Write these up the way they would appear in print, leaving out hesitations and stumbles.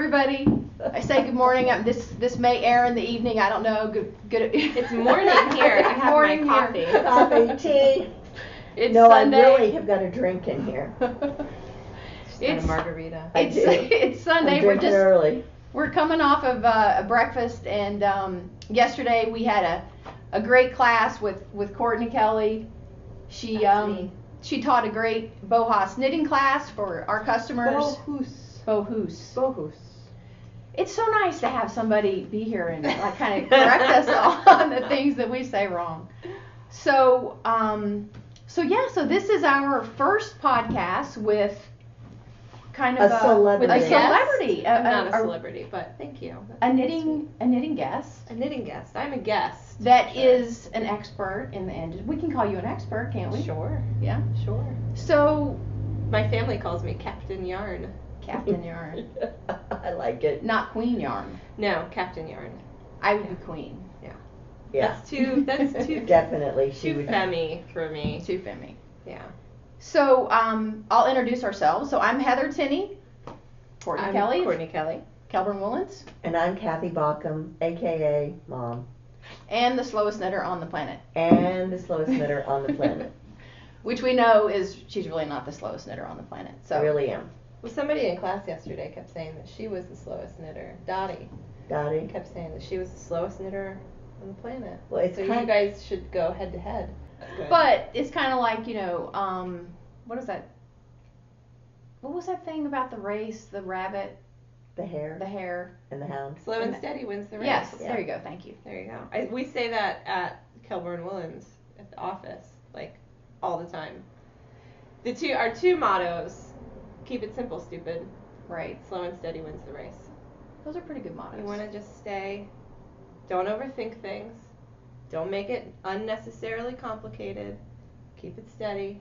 everybody. I say good morning. This may air in the evening. I don't know. Good. It's morning here. I have morning my coffee. here. Coffee, tea. It's no, Sunday. I really have got a drink in here. It's a margarita. It's Sunday. I'm drinking early. We're coming off of a breakfast, and yesterday we had a great class with Courtney Kelley. She taught a great Bohas knitting class for our customers. Bohus. It's so nice to have somebody be here and like kind of correct us on the things that we say wrong. So this is our first podcast with kind of a celebrity. A celebrity. I'm not a celebrity, but thank you. A knitting guest. A knitting guest. I'm a guest. That is an expert in the industry. We can call you an expert, can't we? Sure. Yeah. Sure. So my family calls me Captain Yarn. Captain Yarn. I like it. Not Queen Yarn. No, Captain Yarn. I would be Queen. Yeah. That's too Definitely she too would. femmy for me. Too femmy. Yeah. So I'll introduce ourselves. So I'm Heather Tinney. Courtney Kelley. Courtney Kelley. Kelbourne Woolens. And I'm Kathy Baucom, aka Mom. And the slowest knitter on the planet. And the slowest knitter on the planet. Which we know is she's really not the slowest knitter on the planet. So I really am. Well, somebody in class yesterday kept saying that she was the slowest knitter. Dottie kept saying that she was the slowest knitter on the planet. Well, it's so you guys should go head to head. But it's kind of like, what is that? What was that thing about the race? The rabbit, the hare, and the hound. Slow and steady wins the race. Yes, there you go. Thank you. There you go. We say that at Kelbourne Woolens at the office, like all the time. Our two mottos: keep it simple, stupid. Right. Slow and steady wins the race. Those are pretty good mottos. You want to just stay. Don't overthink things. Don't make it unnecessarily complicated. Keep it steady.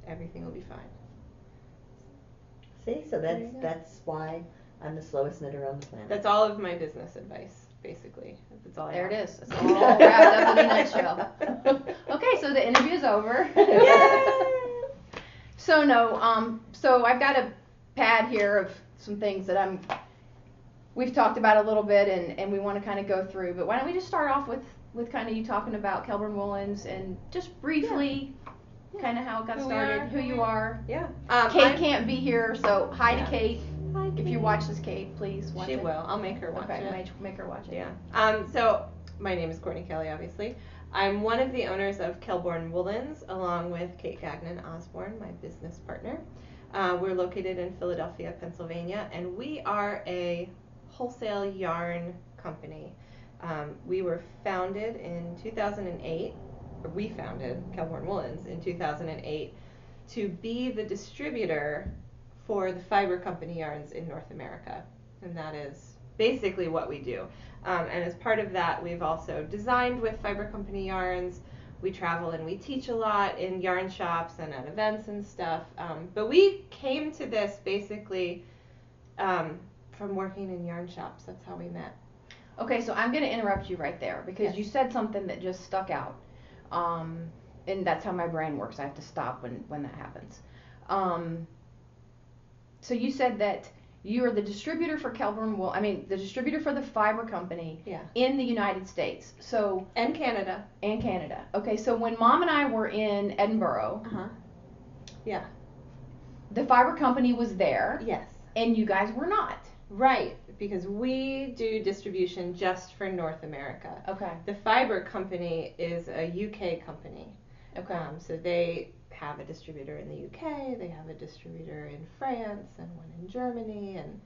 Everything will be fine. See, so that's why I'm the slowest knitter on the planet. That's all of my business advice, basically. That's all I have. There it is. It's all wrapped up in a nutshell. Okay, so the interview's over. Yay! So I've got a pad here of some things that we've talked about a little bit and we want to kind of go through. But why don't we just start off with kind of you talking about Kelbourne Woolens and just briefly kind of how it got started, who you are. Yeah. Kate can't be here, so hi to Kate. Hi, If you watch this, Kate, please watch it. She will. I'll make her watch it. Okay, make her watch it. Yeah. So my name is Courtney Kelley, obviously. I'm one of the owners of Kelbourne Woolens, along with Kate Gagnon Osborne, my business partner. We're located in Philadelphia, Pennsylvania, and we are a wholesale yarn company. We were founded in 2008. We founded Kelbourne Woolens in 2008 to be the distributor for the fiber company yarns in North America, and that is basically what we do. And as part of that, we've also designed with fiber company yarns. We travel and we teach a lot in yarn shops and at events and stuff. But we came to this basically from working in yarn shops. That's how we met. Okay, so I'm going to interrupt you right there because you said something that just stuck out. And that's how my brain works. I have to stop when that happens. So you said that you are the distributor for Kelbourne Wool. I mean, the distributor for the fiber company in the United States. So and Canada. Okay, so when Mom and I were in Edinburgh, yeah, the fiber company was there. Yes. And you guys were not. Right, because we do distribution just for North America. Okay. The fiber company is a UK company. Okay. So they have a distributor in the UK, they have a distributor in France, and one in Germany, and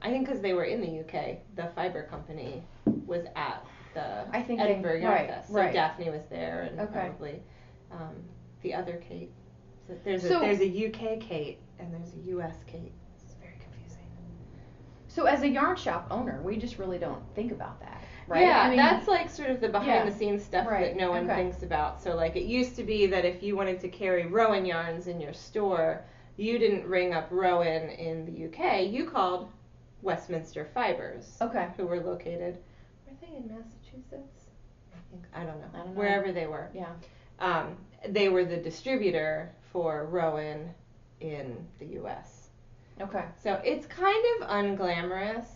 I think because they were in the UK, the fiber company was at the Edinburgh Yarn Fest. So Daphne was there, and probably the other Kate. So there's a UK Kate, and there's a US Kate. It's very confusing. So as a yarn shop owner, we just really don't think about that. Right? Yeah, I mean, that's like sort of the behind the scenes stuff that no one Okay. thinks about. So like it used to be that if you wanted to carry Rowan yarns in your store, you didn't ring up Rowan in the UK, you called Westminster Fibers. Okay. Who were located, were they in Massachusetts? I don't know. Wherever they were. Yeah. They were the distributor for Rowan in the US. Okay. So it's kind of unglamorous.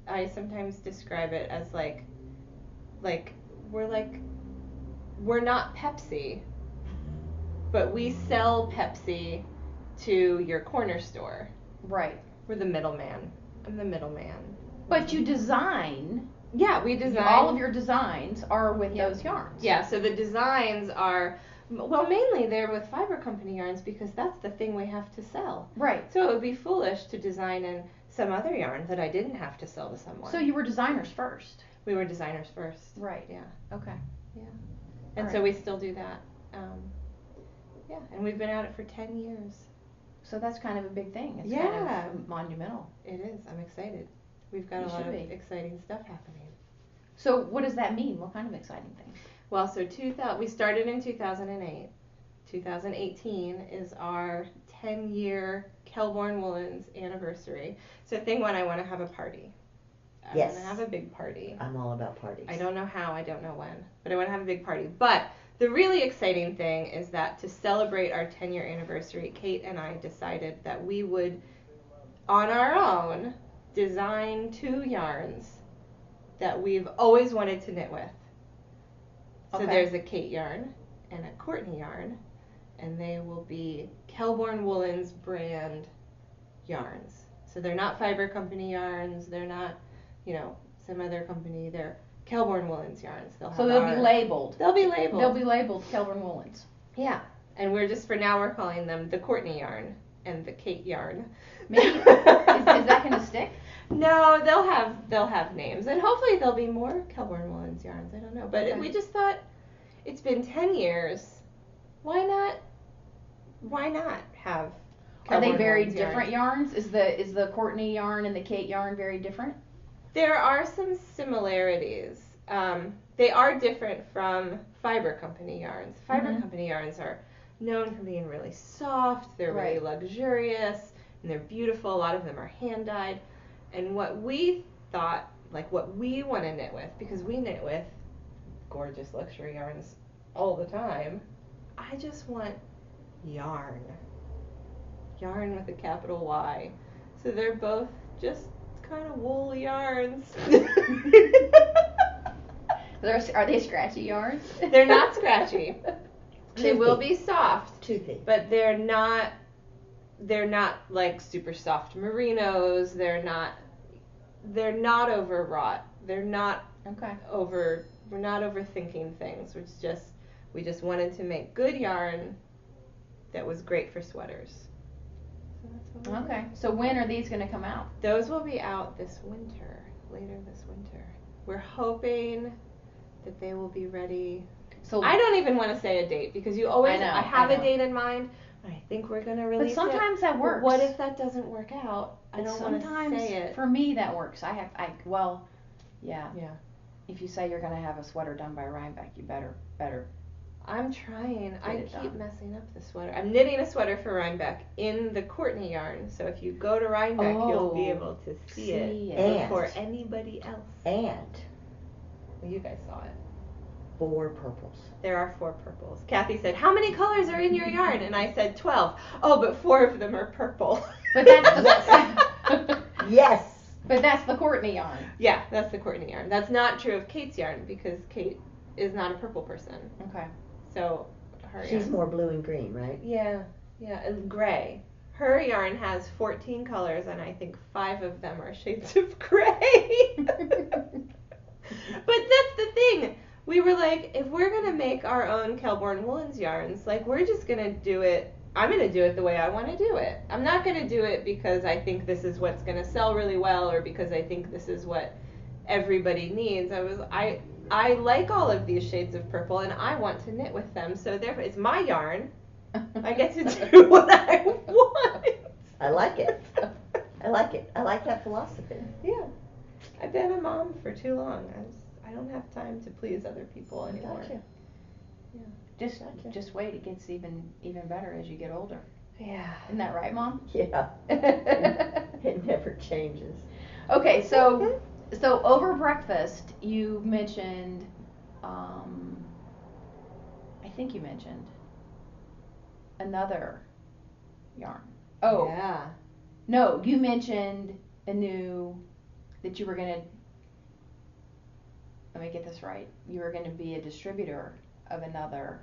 I sometimes describe it as like we're not Pepsi, but we sell Pepsi to your corner store. Right. We're the middleman. I'm the middleman. But you design. Yeah, we design. All of your designs are with those yarns. Yeah, so the designs are, well, mainly they're with fiber company yarns because that's the thing we have to sell. Right. So it would be foolish to design in some other yarn that I didn't have to sell to someone. So you were designers first. We were designers first. Right. Yeah. Okay. Yeah. And so we still do that. Yeah, and we've been at it for 10 years. So that's kind of a big thing. It's Yeah. kind of monumental. It is. I'm excited. We've got a lot of exciting stuff happening. So what does that mean? What kind of exciting thing? Well, so we started in 2008. 2018 is our 10-year Kelbourne Woolens anniversary. So thing one, I want to have a party. I want to have a big party. I'm all about parties. I don't know how, I don't know when, but I want to have a big party. But the really exciting thing is that to celebrate our 10-year anniversary, Kate and I decided that we would, on our own, design 2 yarns that we've always wanted to knit with. So there's a Kate yarn and a Courtney yarn, and they will be Kelbourne Woolens brand yarns. So they're not fiber company yarns, they're not, some other company, they're Kelbourne Woolens yarns. They'll be labeled. They'll be labeled. They'll be labeled Kelbourne Woolens. Yeah. And for now we're calling them the Courtney yarn and the Kate yarn. Maybe is that going to stick? No, they'll have names, and hopefully there'll be more Kelbourne Woolens yarns. I don't know, but we just thought it's been 10 years. Why not have? Are they very Woolens different yarns? Is the Courtney yarn and the Kate yarn very different? There are some similarities. They are different from fiber company yarns. Fiber company yarns are known for being really soft. They're really luxurious, and they're beautiful. A lot of them are hand dyed. And what we thought, what we want to knit with, because we knit with gorgeous luxury yarns all the time, I just want yarn. Yarn with a capital Y. So they're both just kind of wool yarns. Are they scratchy yarns? They're not scratchy. They will be soft. Toothy. But they're not like super soft merinos. They're not overwrought. They're not we're not overthinking things. We just wanted to make good yarn that was great for sweaters. So that's what Okay. So when are these going to come out? Those will be out later this winter. We're hoping that they will be ready. So I don't even want to say a date because I have a date in mind. I think we're going to release it. But sometimes that works. But what if that doesn't work out? I don't want to say it. For me that works. Yeah. If you say you're going to have a sweater done by Rhinebeck, you better. I'm trying. I keep messing up the sweater. I'm knitting a sweater for Rhinebeck in the Courtney yarn. So if you go to Rhinebeck, you'll be able to see it before anybody else. And well, you guys saw it. 4 purples. There are 4 purples. Kathy said, "How many colors are in your yarn?" And I said 12. Oh, but 4 of them are purple. But that's Yes. But that's the Courtney yarn. Yeah, that's the Courtney yarn. That's not true of Kate's yarn because Kate is not a purple person. Okay. So She's more blue and green, right? Yeah, and gray. Her yarn has 14 colors, and I think 5 of them are shades of gray. But that's the thing. We were like, if we're going to make our own Kelbourne Woolens yarns, we're just going to do it. I'm going to do it the way I want to do it. I'm not going to do it because I think this is what's going to sell really well or because I think this is what everybody needs. I like all of these shades of purple, and I want to knit with them. So therefore, it's my yarn. I get to do what I want. I like it. I like that philosophy. Yeah. I've been a mom for too long. I don't have time to please other people anymore. Gotcha. Yeah. Just wait. It gets even better as you get older. Yeah. Isn't that right, Mom? Yeah. It never changes. Okay, so over breakfast you mentioned, I think you mentioned another yarn. Oh. Yeah. No, you mentioned that you were gonna, let me get this right, you were gonna be a distributor of another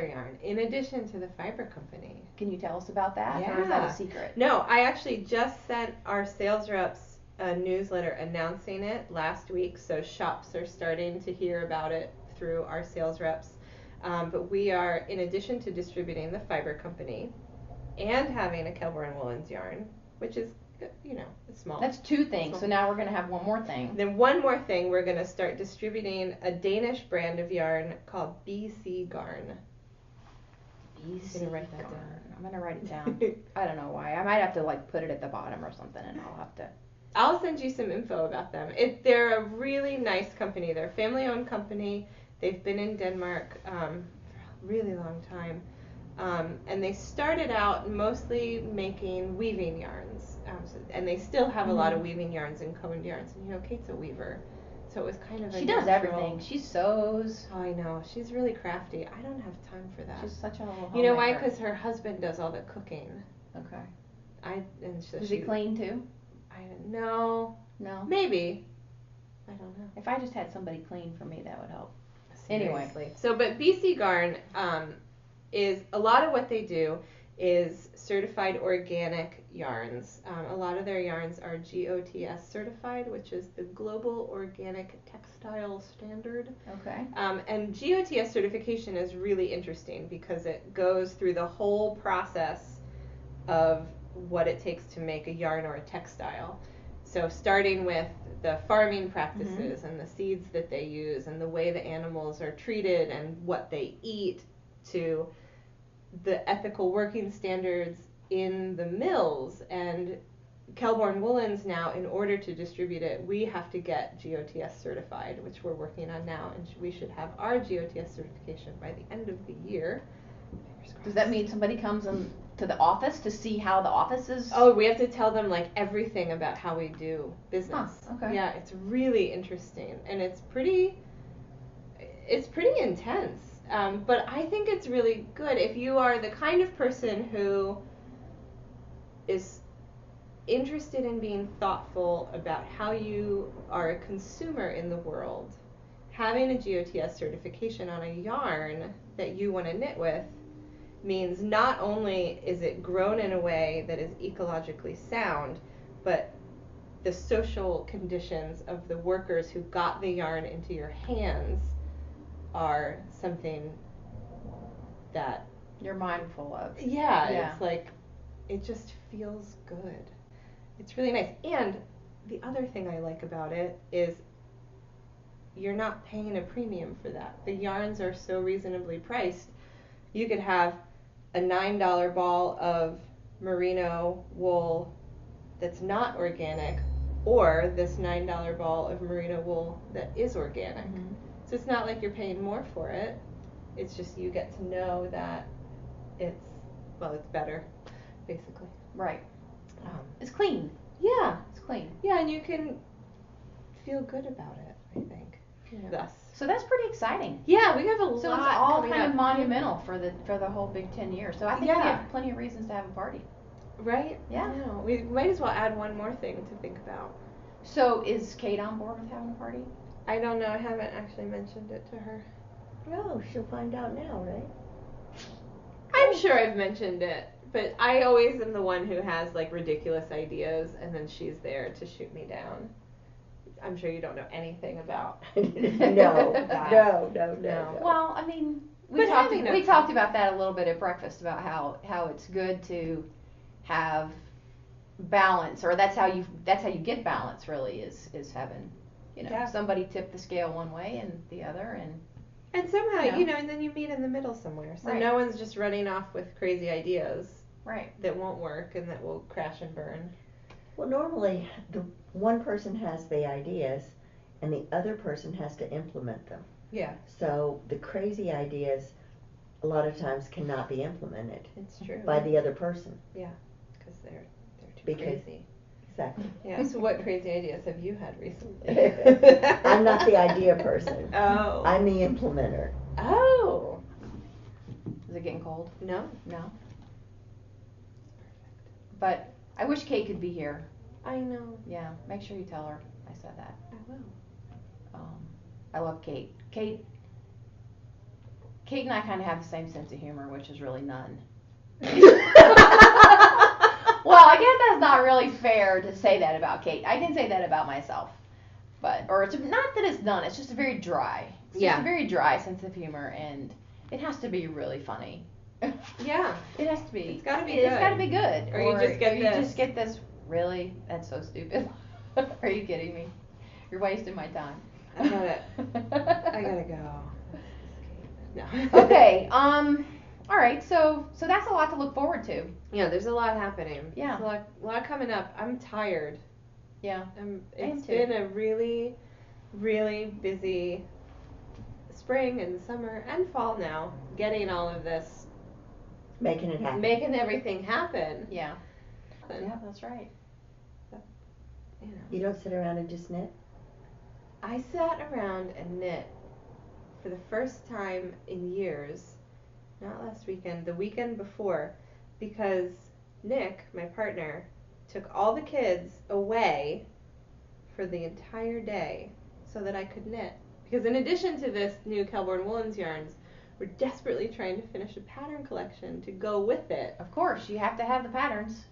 yarn, in addition to the fiber company. Can you tell us about that, or is that Yeah. a secret? No, I actually just sent our sales reps a newsletter announcing it last week, so shops are starting to hear about it through our sales reps. But we are, in addition to distributing the fiber company and having a Kelbourne Woolens yarn, which is, small. That's two things, so now we're gonna have one more thing. Then one more thing, we're going to start distributing a Danish brand of yarn called BC Garn. BC Gonna write that Garn. down. I'm gonna write it down. I don't know why. I might have to put it at the bottom or something, and I'll have to. I'll send you some info about them. They're a really nice company. They're a family-owned company. They've been in Denmark for a really long time. And they started out mostly making weaving yarns. And they still have a lot of weaving yarns and combed yarns. And Kate's a weaver. So it was kind of She does everything. She sews. Oh, I know. She's really crafty. I don't have time for that. She's such a little You know why? homemaker. Because her husband does all the cooking. Okay. Does She he clean too? I don't know. No. Maybe. I don't know. If I just had somebody clean for me, that would help. Anyway. Seriously. So, but BC Garn is a lot of what they do is certified organic yarns. A lot of their yarns are GOTS certified, which is the Global Organic Textile Standard. Okay. And GOTS certification is really interesting because it goes through the whole process of what it takes to make a yarn or a textile. So starting with the farming practices and the seeds that they use and the way the animals are treated and what they eat, to the ethical working standards in the mills. And Kelbourne Woolens now, in order to distribute it, we have to get GOTS certified, which we're working on now, and we should have our GOTS certification by the end of the year. Does that mean somebody comes to the office to see how the office is? Oh, we have to tell them everything about how we do business. Okay. Yeah, it's really interesting, and it's pretty intense. But I think it's really good if you are the kind of person who is interested in being thoughtful about how you are a consumer in the world. Having a GOTS certification on a yarn that you want to knit with means not only is it grown in a way that is ecologically sound, but the social conditions of the workers who got the yarn into your hands are something that you're mindful of. Yeah. It's it just feels good. It's really nice. And the other thing I like about it is you're not paying a premium for that. The yarns are so reasonably priced. You could have a $9 ball of merino wool that's not organic, or this $9 ball of merino wool that is organic. So it's not like you're paying more for it. It's just you get to know that it's better, basically. Right. It's clean. Yeah. It's clean. Yeah, and you can feel good about it, I think. Thus. So that's pretty exciting. Yeah, we have a lot. So it's all kind up. of monumental for the whole big 10 years. So I think we have plenty of reasons to have a party. Right? Yeah. We might as well add one more thing to think about. So is Kate on board with having a party? I don't know. I haven't actually mentioned it to her. No, she'll find out now, right? I'm sure I've mentioned it, but I always am the one who has ridiculous ideas, and then she's there to shoot me down. I'm sure you don't know anything about No. Well, I mean, we talked about that a little bit at breakfast, about how it's good to have balance, or that's how you get balance, really, is having somebody tip the scale one way and the other, and somehow and then you meet in the middle somewhere, so no one's just running off with crazy ideas that won't work and that will crash and burn. Well, normally the one person has the ideas and the other person has to implement them. Yeah. So the crazy ideas a lot of times cannot be implemented. It's true. By the other person. Yeah, because they're too crazy. Exactly. Yeah, so what crazy ideas have you had recently? I'm not the idea person. Oh. I'm the implementer. Oh. Is it getting cold? No. No. But I wish Kate could be here. I know. Yeah, make sure you tell her I said that. I will. I love Kate. Kate and I kind of have the same sense of humor, which is really none. Well, I guess that's not really fair to say that about Kate. I can say that about myself. Or it's not that it's none, it's just very dry. It's just a very dry sense of humor, and it has to be really funny. Yeah. It has to be. It's gotta be good. It's gotta be good. Or you just get this. You just get this, really? That's so stupid. Are you kidding me? You're wasting my time. I gotta go. No. Okay, all right, so that's a lot to look forward to. Yeah, there's a lot happening. Yeah. There's a lot coming up. I'm tired. Yeah. It's been a really, really busy spring and summer and fall now, getting all of this, Making it happen. making everything happen. Yeah. Yeah, that's right. You know. You don't sit around and just knit? I sat around and knit for the first time in years, not last weekend, the weekend before, because Nick, my partner, took all the kids away for the entire day so that I could knit. Because in addition to this new Kelbourne Woolens yarns, we're desperately trying to finish a pattern collection to go with it. Of course, you have to have the patterns.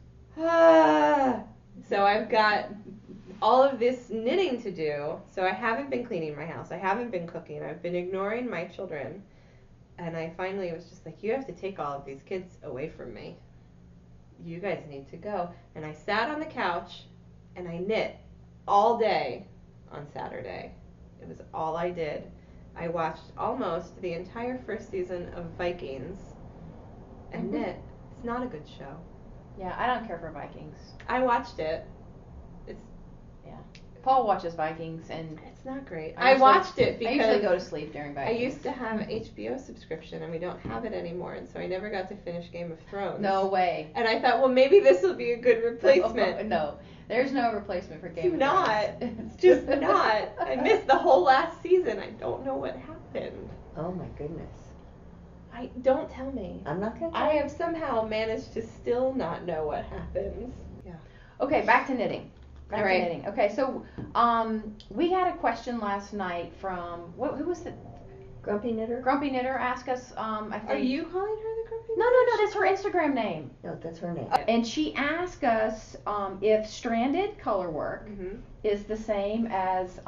So I've got all of this knitting to do. So I haven't been cleaning my house. I haven't been cooking. I've been ignoring my children. And I finally was just like, you have to take all of these kids away from me. You guys need to go. And I sat on the couch and I knit all day on Saturday. It was all I did. I watched almost the entire first season of Vikings and knit. It's not a good show. Yeah, I don't care for Vikings. I watched it. Paul watches Vikings, and It's not great. I watched it because I usually go to sleep during I Vikings. used to have an HBO subscription and we don't have it anymore, and so I never got to finish Game of Thrones. No way. And I thought, well, maybe this will be a good replacement. No, there's no replacement for Game of It's Thrones. not. It's just not. I missed the whole last season. I don't know what happened. Oh my goodness. Don't tell me. I'm not going to I have somehow managed to still not know what happens. Yeah. Okay, back to knitting. All right. To knitting. Okay, so we had a question last night from who was it? Grumpy Knitter? Grumpy Knitter asked us. I think. Are you calling her the Grumpy? No, that's her Instagram name. No, that's her name. And she asked us if stranded color work Mm-hmm. is the same as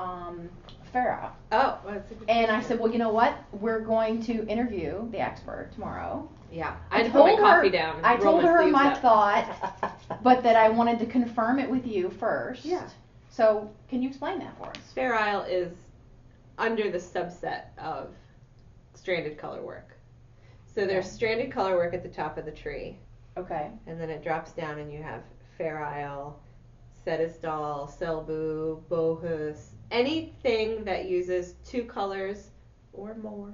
Farah. Oh, well, that's a good And I question. said, well, you know what? We're going to interview the expert tomorrow. Yeah, I had to put my coffee down. I roll told her sleeves my up. thought, but that I wanted to confirm it with you first. Yeah. So, can you explain that for us? Fair Isle is under the subset of stranded color work. So there's Okay. stranded color work at the top of the tree, Okay. and then it drops down and you have Fair Isle, Sedisdal, Selbu, Bohus, anything that uses two colors or more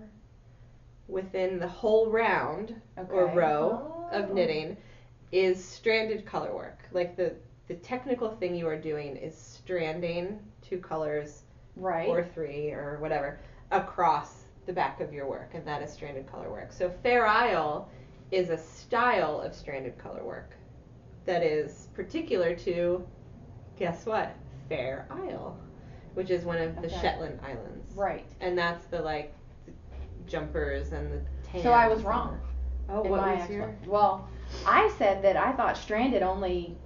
within the whole round or Okay. row Oh. of knitting is stranded color work. Like the technical thing you are doing is stranding two colors Right. or three or whatever across the back of your work, and that is stranded color work. So Fair Isle is a style of stranded color work that is particular to, guess what? Fair Isle, which is one of the Okay. Shetland Islands. Right. And that's the the jumpers and the tans. So I was wrong. Oh, in what my was your? Well, I said that I thought stranded only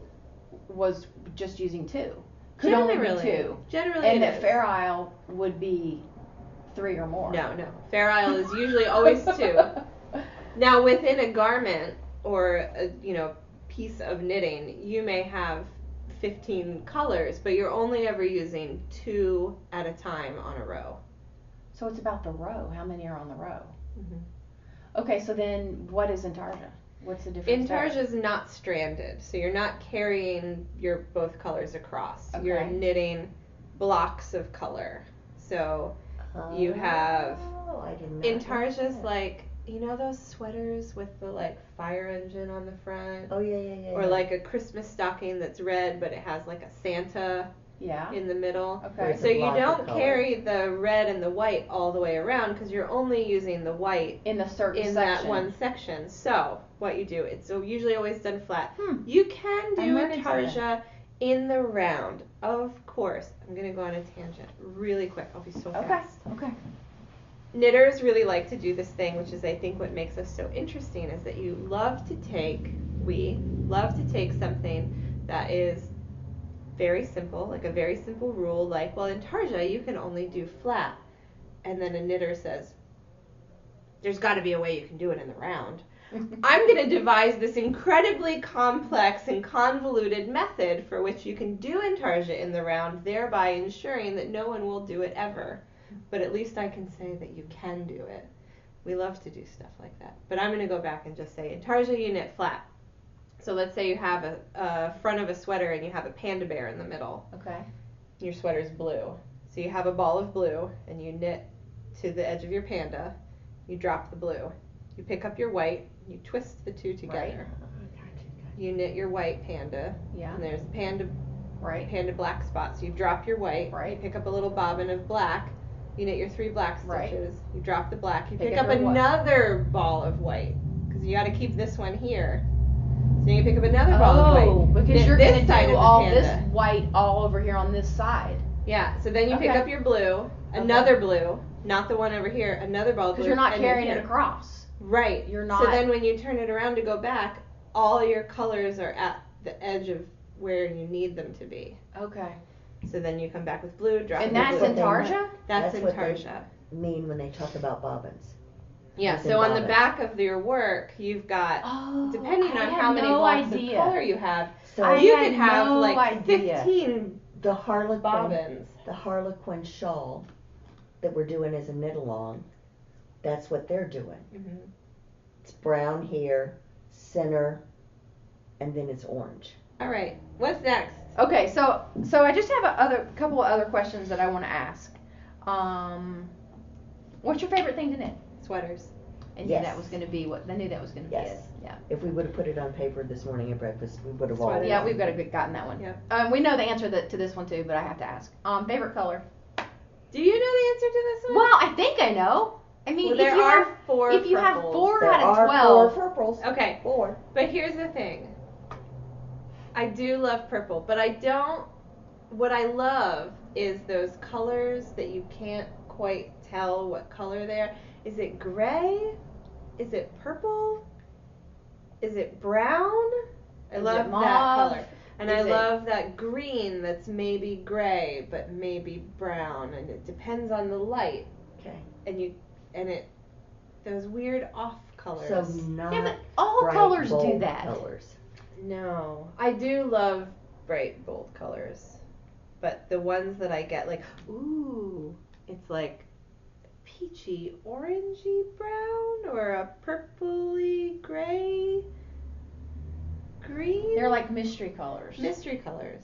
was just using two. Could only be two. Generally, And it that is. Fair Isle would be three or more. No. Fair Isle is usually always two. Now, within a garment or a piece of knitting, you may have 15 colors, but you're only ever using two at a time on a row. So it's about the row. How many are on the row? Mhm. Okay, so then what is Intarsia? What's the difference? Intarsia is not stranded, so you're not carrying your both colors across. Okay. You're knitting blocks of color. So you have Oh, I did not. Intarsia's know that. like, those sweaters with the fire engine on the front? Oh yeah. Or like a Christmas stocking that's red, but it has like a Santa Yeah. in the middle. Okay. So you Blocker don't color. carry the red and the white all the way around because you're only using the white In a certain in section. that one section. So what you do, it's usually always done flat. Hmm. You can I'm do learning intarsia in the round, of course. I'm gonna go on a tangent really quick. I'll be so Okay. fast. Okay. Knitters really like to do this thing, which is I think what makes us so interesting, is that we love to take something that is very simple, like a very simple rule, like, well, intarsia you can only do flat, and then a knitter says, there's got to be a way you can do it in the round. I'm going to devise this incredibly complex and convoluted method for which you can do intarsia in the round, thereby ensuring that no one will do it ever. But at least I can say that you can do it. We love to do stuff like that. But I'm going to go back and just say intarsia you knit flat. So let's say you have a front of a sweater and you have a panda bear in the middle. Okay. Your sweater's blue. So you have a ball of blue and you knit to the edge of your panda. You drop the blue. You pick up your white. You twist the two together. You knit your white panda. Yeah. And there's panda black spots. So you drop your white. Right. You pick up a little bobbin of black. You knit your 3 black stitches. Right. You drop the black. You pick Pick up up your another ball of white because you got to keep this one here. So then you pick up another ball of white. Oh, because knit you're this going to side do of the all panda. this white all over here on this side. Yeah. So then you pick Okay. up your blue, another blue, not the one over here, another ball of blue. Because you're not and then carrying here. it across. Right. You're not. So then when you turn it around to go back, all your colors are at the edge of where you need them to be. Okay. So then you come back with blue, drop And the that's blue. intarsia? That's That's what they- intarsia. Mean when they talk about bobbins. Yeah, That's in so on the bobbins. back of your work, you've got, Oh, depending I on had how many no blocks idea. of color you have, So you had could have no like idea. 15 the Harlequin, bobbins. the Harlequin shawl that we're doing as a knit along, that's what they're doing. Mm-hmm. It's brown here, center, and then it's orange. All right, what's next? Okay, so I just have a couple of other questions that I want to ask. What's your favorite thing to knit? Sweaters. I knew Yes. that was going to be I knew that was going to Yes. be it. Yeah. If we would have put it on paper this morning at breakfast, we would have all. Sweater. Yeah, we've got to gotten that one. Yeah. We know the answer to this one too, but I have to ask. Favorite color? Do you know the answer to this one? Well, I think I know. I mean, Well, there if you are have 4 if you have purples. 4 There out of are 12. 4 purples. Okay, 4. but here's the thing. I do love purple, but I don't. What I love is those colors that you can't quite tell what color they are. Is it gray? Is it purple? Is it brown? I Is love it that mauve? color. And Is I it- love that green that's maybe gray but maybe brown, and it depends on the light. Okay. Those weird off colors. So not Yeah, but all bright, colors do bold that. colors. No, I do love bright, bold colors, but the ones that I get, like, ooh, it's like peachy, orangey brown, or a purpley gray, green. They're like mystery colors. mystery colors.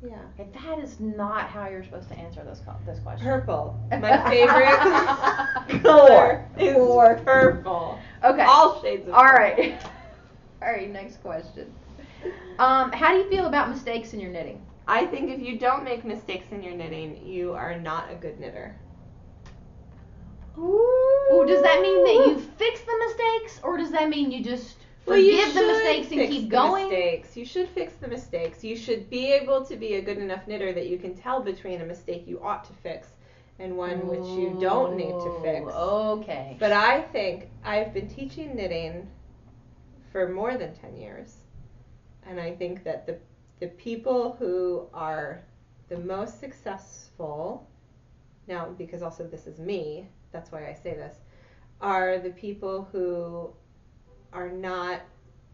Yeah. Okay, that is not how you're supposed to answer this question. Purple. My favorite color is Four. purple. Okay. All shades of All purple. right. All right. Next question. How do you feel about mistakes in your knitting? I think if you don't make mistakes in your knitting, you are not a good knitter. Ooh, does that mean that you fix the mistakes, or does that mean you just forgive the mistakes and keep going? Mistakes. You should fix the mistakes. You should be able to be a good enough knitter that you can tell between a mistake you ought to fix and one which you don't need to fix. Okay. But I think I've been teaching knitting for more than 10 years. And I think that the people who are the most successful, now because also this is me, that's why I say this, are the people who are not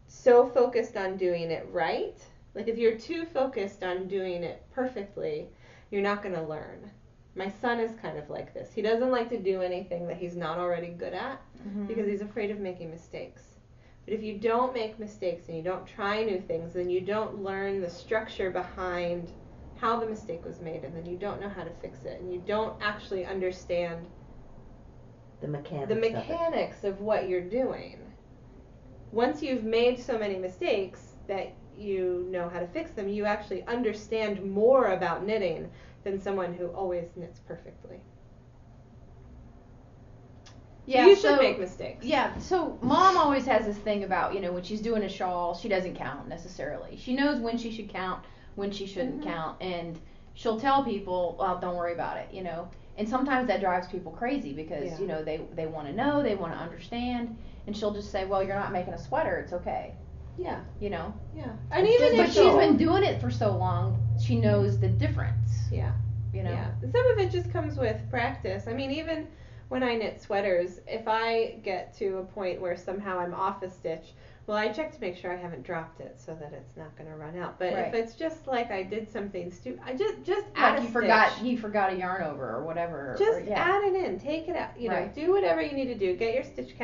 so focused on doing it right. Like if you're too focused on doing it perfectly, you're not going to learn. My son is kind of like this. He doesn't like to do anything that he's not already good at because he's afraid of making mistakes. But if you don't make mistakes and you don't try new things, then you don't learn the structure behind how the mistake was made, and then you don't know how to fix it, and you don't actually understand The mechanics. the of it. mechanics of what you're doing. Once you've made so many mistakes that you know how to fix them. You actually understand more about knitting than someone who always knits perfectly. Yeah, so you should make mistakes. Yeah, so Mom always has this thing about, when she's doing a shawl, she doesn't count necessarily. She knows when she should count, when she shouldn't count, and she'll tell people, well, don't worry about it, And sometimes that drives people crazy because, they want to know, they want to understand, and she'll just say, well, you're not making a sweater, it's okay. Yeah. Yeah. And even But she's been doing it for so long, she knows the difference. Yeah. Yeah. Some of it just comes with practice. I mean, even when I knit sweaters, if I get to a point where somehow I'm off a stitch, well, I check to make sure I haven't dropped it so that it's not going to run out. But if it's just like I did something stupid, I just add a stitch. You forgot a yarn over or whatever. Just add it in, take it out. Do whatever you need to do. Get your stitch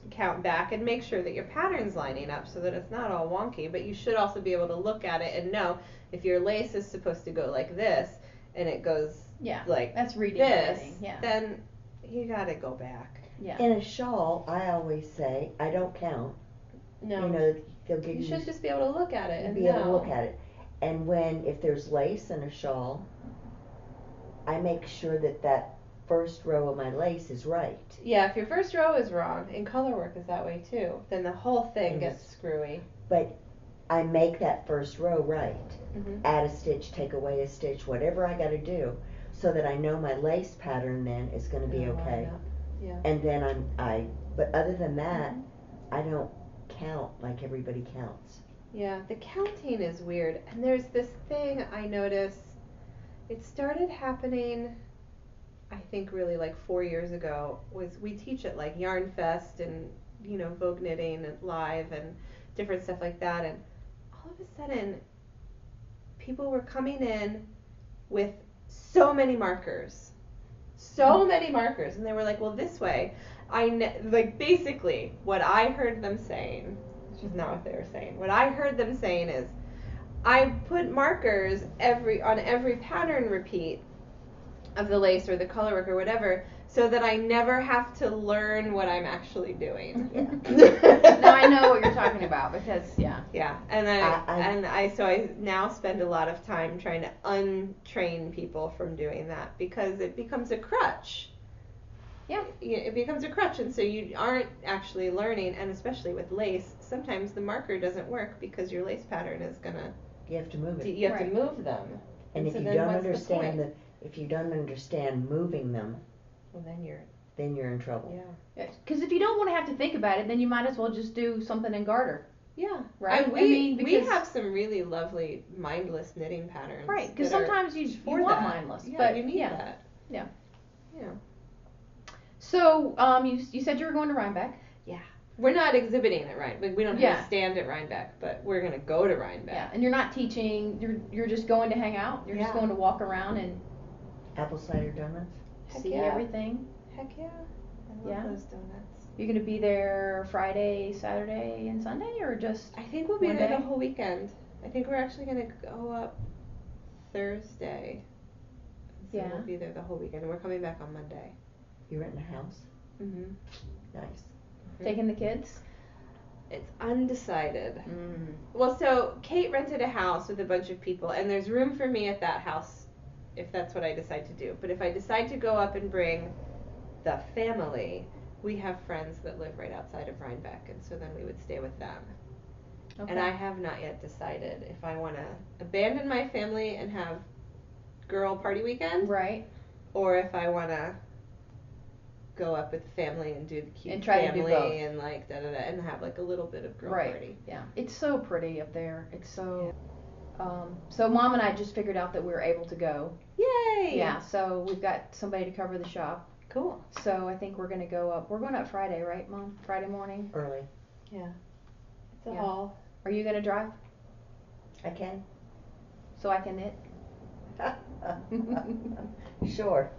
count back and make sure that your pattern's lining up so that it's not all wonky. But you should also be able to look at it and know if your lace is supposed to go like this and it goes like that's reading this, yeah. Then you gotta go back. Yeah. In a shawl, I always say, I don't count. No. They'll give you should just be able to look at it and be able to look at it. And if there's lace in a shawl, I make sure that first row of my lace is right. Yeah, if your first row is wrong, and color work is that way too, then the whole thing gets screwy. But I make that first row right. Mm-hmm. Add a stitch, take away a stitch, whatever I got to do, so that I know my lace pattern then is going to be okay. Yeah. And then but other than that, I don't count like everybody counts. Yeah, the counting is weird. And there's this thing I noticed, it started happening, I think really like 4 years ago, was we teach at like Yarn Fest and, Vogue Knitting and Live and different stuff like that. And all of a sudden, people were coming in with so many markers. And they were like, well, this way, basically, what I heard them saying, which is not what they were saying, what I heard them saying is, I put markers on every pattern repeat of the lace or the color work or whatever, so that I never have to learn what I'm actually doing. No, I know what you're talking about because Yeah, and I now spend a lot of time trying to untrain people from doing that because it becomes a crutch. Yeah. It becomes a crutch, and so you aren't actually learning, and especially with lace, sometimes the marker doesn't work because your lace pattern is gonna. You have to move it. You have to move them. And if so you then don't what's the understand point? if you don't understand moving them, well, then you're in trouble. Yeah. Because if you don't want to have to think about it, then you might as well just do something in garter. Yeah. Right. We have some really lovely mindless knitting patterns. Right. Because sometimes you want mindless. Yeah, but you need that. Yeah. Yeah. So you said you were going to Rhinebeck. Yeah. We're not exhibiting at Rhinebeck. We don't have a stand at Rhinebeck, but we're going to go to Rhinebeck. Yeah. And you're not teaching. You're just going to hang out. You're just going to walk around and apple cider donuts. See everything. Heck yeah. I love those donuts. You're going to be there Friday, Saturday, and Sunday, or just I think we'll be there the whole weekend. I think we're actually going to go up Thursday. So we'll be there the whole weekend, and we're coming back on Monday. You renting a house? Mm-hmm. Nice. Mm-hmm. Taking the kids? It's undecided. Well, so Kate rented a house with a bunch of people, and there's room for me at that house if that's what I decide to do. But if I decide to go up and bring the family, we have friends that live right outside of Rhinebeck, and so then we would stay with them. Okay. And I have not yet decided if I want to abandon my family and have girl party weekend, right, or if I want to go up with the family and do the cute and try family to do both. And like and have like a little bit of girl party. Yeah, it's so pretty up there. It's so. So Mom and I just figured out that we were able to go. Yay! Yeah, so we've got somebody to cover the shop. Cool. So I think we're gonna go up. We're going up Friday, right, Mom? Friday morning. Early. Yeah. It's a haul. Are you gonna drive? I can. So I can knit. Sure.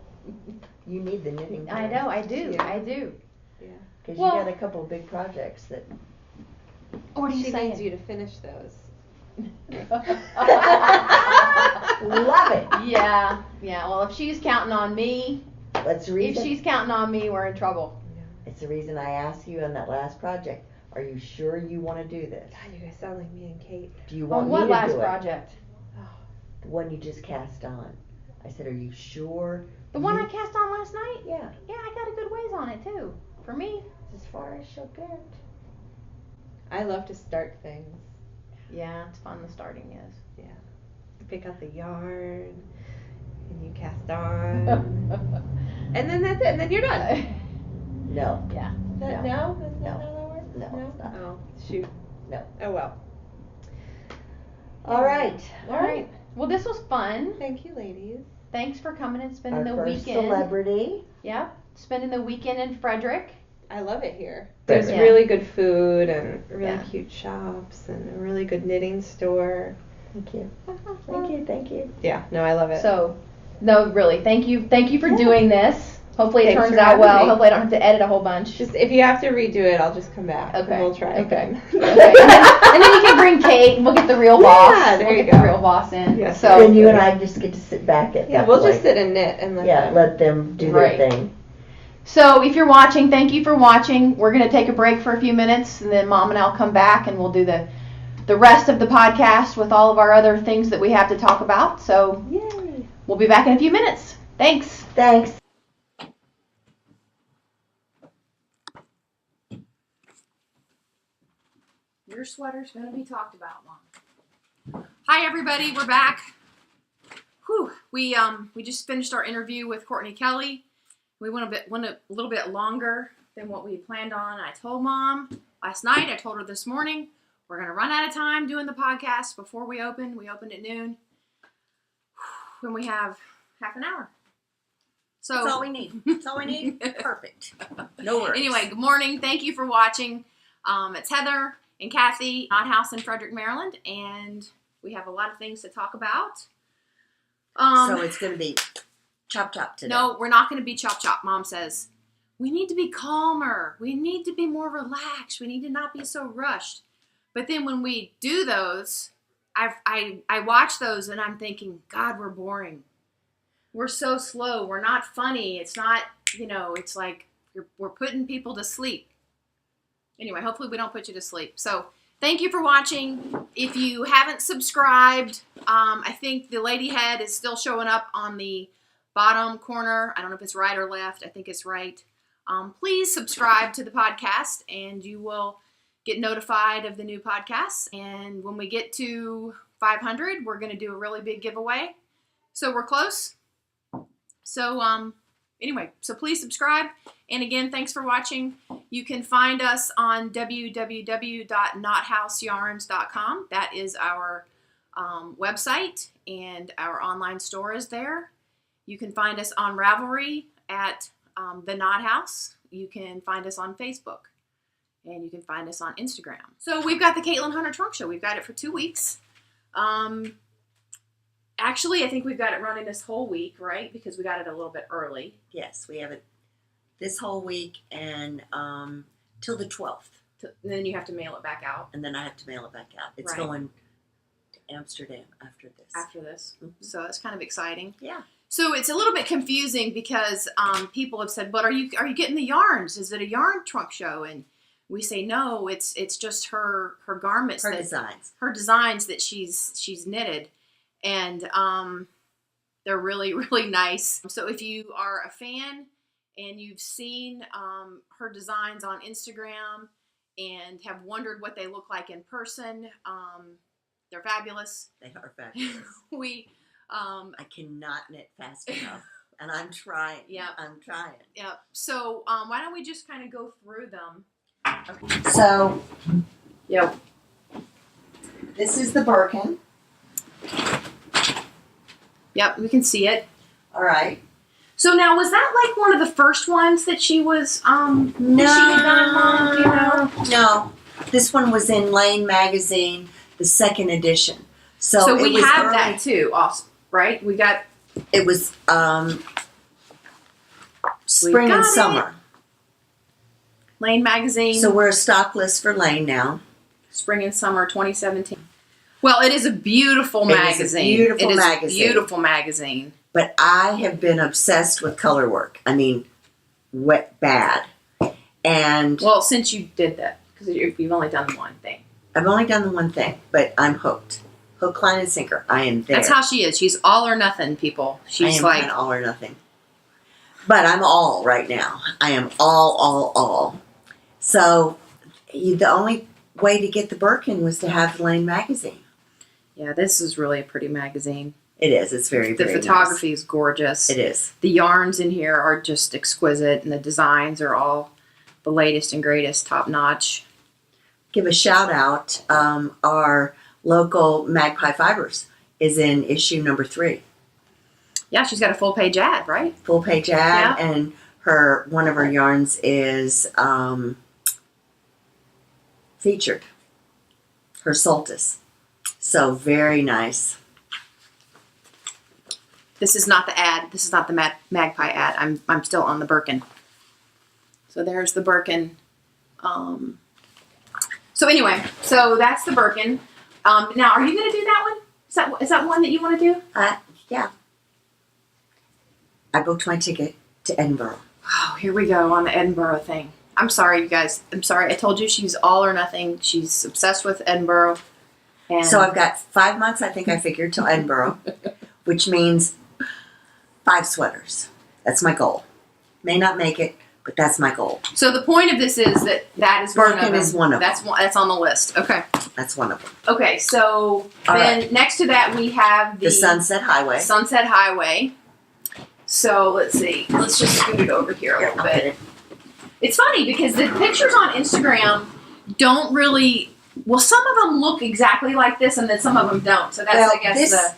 You need the knitting time. I know, I do. Yeah. I do. Yeah. Because you got a couple of big projects that. What are you saying? She needs you to finish those. Love it. Yeah. Well, if she's counting on me, that's the reason. If she's counting on me, we're in trouble. It's the reason I asked you on that last project. Are you sure you want to do this? God, you guys sound like me and Kate. Do you On want what me to last do it? project? The one you just cast on. I said, are you sure? The one I cast on last night? Yeah. Yeah, I got a good ways on it too. For me. As far as she'll get. I love to start things. Yeah, it's fun. The starting is. Yeah. You pick out the yarn, and you cast on, and then that's it. And then you're done. No. Yeah. No, that's not No. how that works. No, it's not. Oh, shoot. No. Oh well. All right. All right. Well, this was fun. Thank you, ladies. Thanks for coming and spending Our the first weekend. celebrity. Yep. Spending the weekend in Frederick. I love it here. There's Yeah. really good food and really Yeah. cute shops and a really good knitting store. Thank you. Thank you. Thank you. Yeah, no, I love it. So, no, really, thank you for doing this. Hopefully it Thanks turns for out having well. me. Hopefully I don't have to edit a whole bunch. Just if you have to redo it, I'll just come back. Okay. And we'll try again. Okay. And then you can bring Kate and we'll get the real boss. there we'll you get go. the real boss in. Yes. So Then you and I just get to sit back at Yeah, that we'll point. just sit and knit and let them. let them do Right. their thing. So if you're watching, thank you for watching. We're going to take a break for a few minutes, and then Mom and I'll come back and we'll do the rest of the podcast with all of our other things that we have to talk about. So Yay. we'll be back in a few minutes. Thanks. Thanks. Your sweater's going to be talked about, Mom. Hi, everybody. We're back. Whew. We just finished our interview with Courtney Kelley. We went a little bit longer than what we had planned on. I told Mom last night. I told her this morning. We're going to run out of time doing the podcast before we open. We opened at noon. And we have half an hour. So That's all we need. That's all we need. Perfect. No worries. anyway, good morning. Thank you for watching. It's Heather and Kathy, Knot House in Frederick, Maryland, and we have a lot of things to talk about. So it's going to be chop chop today. No, we're not going to be chop chop. Mom says we need to be calmer. We need to be more relaxed. We need to not be so rushed. But then when we do those, I watch those and I'm thinking, God, we're boring. We're so slow. We're not funny. It's not, it's like we're putting people to sleep. Anyway, hopefully we don't put you to sleep. So thank you for watching. If you haven't subscribed, I think the lady head is still showing up on the bottom corner. I don't know if it's right or left. I think it's right. Please subscribe to the podcast and you will get notified of the new podcasts. And when we get to 500, we're going to do a really big giveaway. So we're close. So anyway, so please subscribe. And again, thanks for watching. You can find us on www.knothouseYarns.com. That is our website, and our online store is there. You can find us on Ravelry at The Knot House. You can find us on Facebook. And you can find us on Instagram. So we've got the Caitlin Hunter Trunk Show. We've got it for 2 weeks. Actually, I think we've got it running this whole week, right? Because we got it a little bit early. Yes, we have it this whole week and till the 12th. And then you have to mail it back out And then I have to mail it back out. It's Right. going to Amsterdam after this. after this. Mhm. So that's kind of exciting. Yeah. So it's a little bit confusing because people have said, "But are you getting the yarns? Is it a yarn trunk show?" And we say no. It's just her garments, Her designs. her designs that she's knitted, and they're really, really nice. So if you are a fan and you've seen her designs on Instagram and have wondered what they look like in person, they're fabulous. They are fabulous. I cannot knit fast enough. And I'm trying. Yeah. I'm trying. Yeah. So why don't we just kind of go through them? So Yep. this is the Birkin. Yep. We can see it. All right. So now, was that like one of the first ones that she was that she had done, Mom? Do you know? No. This one was in Lane Magazine, the second edition. So we it was have early. that too, also, right? We got. It was spring got and it. summer. Lane Magazine, So we're a stock list for Lane now. Spring and Summer 2017. Well, it is a beautiful It is a magazine. beautiful It is magazine. a beautiful magazine. But I have been obsessed with color work. I mean, bad. And Well, since you did that Because you've only done one thing. I've only done the one thing, but I'm hooked. Hook, line, and sinker. I am there. That's how she is. She's all or nothing, people. She's I am like kind of all or nothing. But I'm all right now. I am all. So the only way to get the Birkin was to have the Lane magazine. Yeah, this is really a pretty magazine. It is. It's very, The very photography is gorgeous. nice. It is. The yarns in here are just exquisite, and the designs are all the latest and greatest, top notch. Give a shout out. Our local Magpie Fibers is in issue number 3. Yeah, she's got a full page ad, right? Full page ad, and one of her yarns is featured. Her Solstice. So very nice. This is not the ad. This is not the Magpie ad. I'm still on the Birkin. So there's the Birkin. So anyway, so that's the Birkin. Now, are you going to do that one? Is that one that you want to do? Yeah. I booked my ticket to Edinburgh. Oh, here we go on the Edinburgh thing. I'm sorry, you guys. I'm sorry. I told you she's all or nothing. She's obsessed with Edinburgh. And So I've got 5 months, I think I figured, till Edinburgh, which means 5 sweaters. That's my goal. May not make it, but that's my goal. So the point of this is that is one of Birkin them. is one of them. That's on the list. Okay. That's one of them. Okay. So All then next to that we have The Sunset Highway. Sunset Highway. So let's see. Let's just scoot it over here a little bit. It's funny because the pictures on Instagram don't really. Well, some of them look exactly like this, and then some of them don't. So that's, I guess,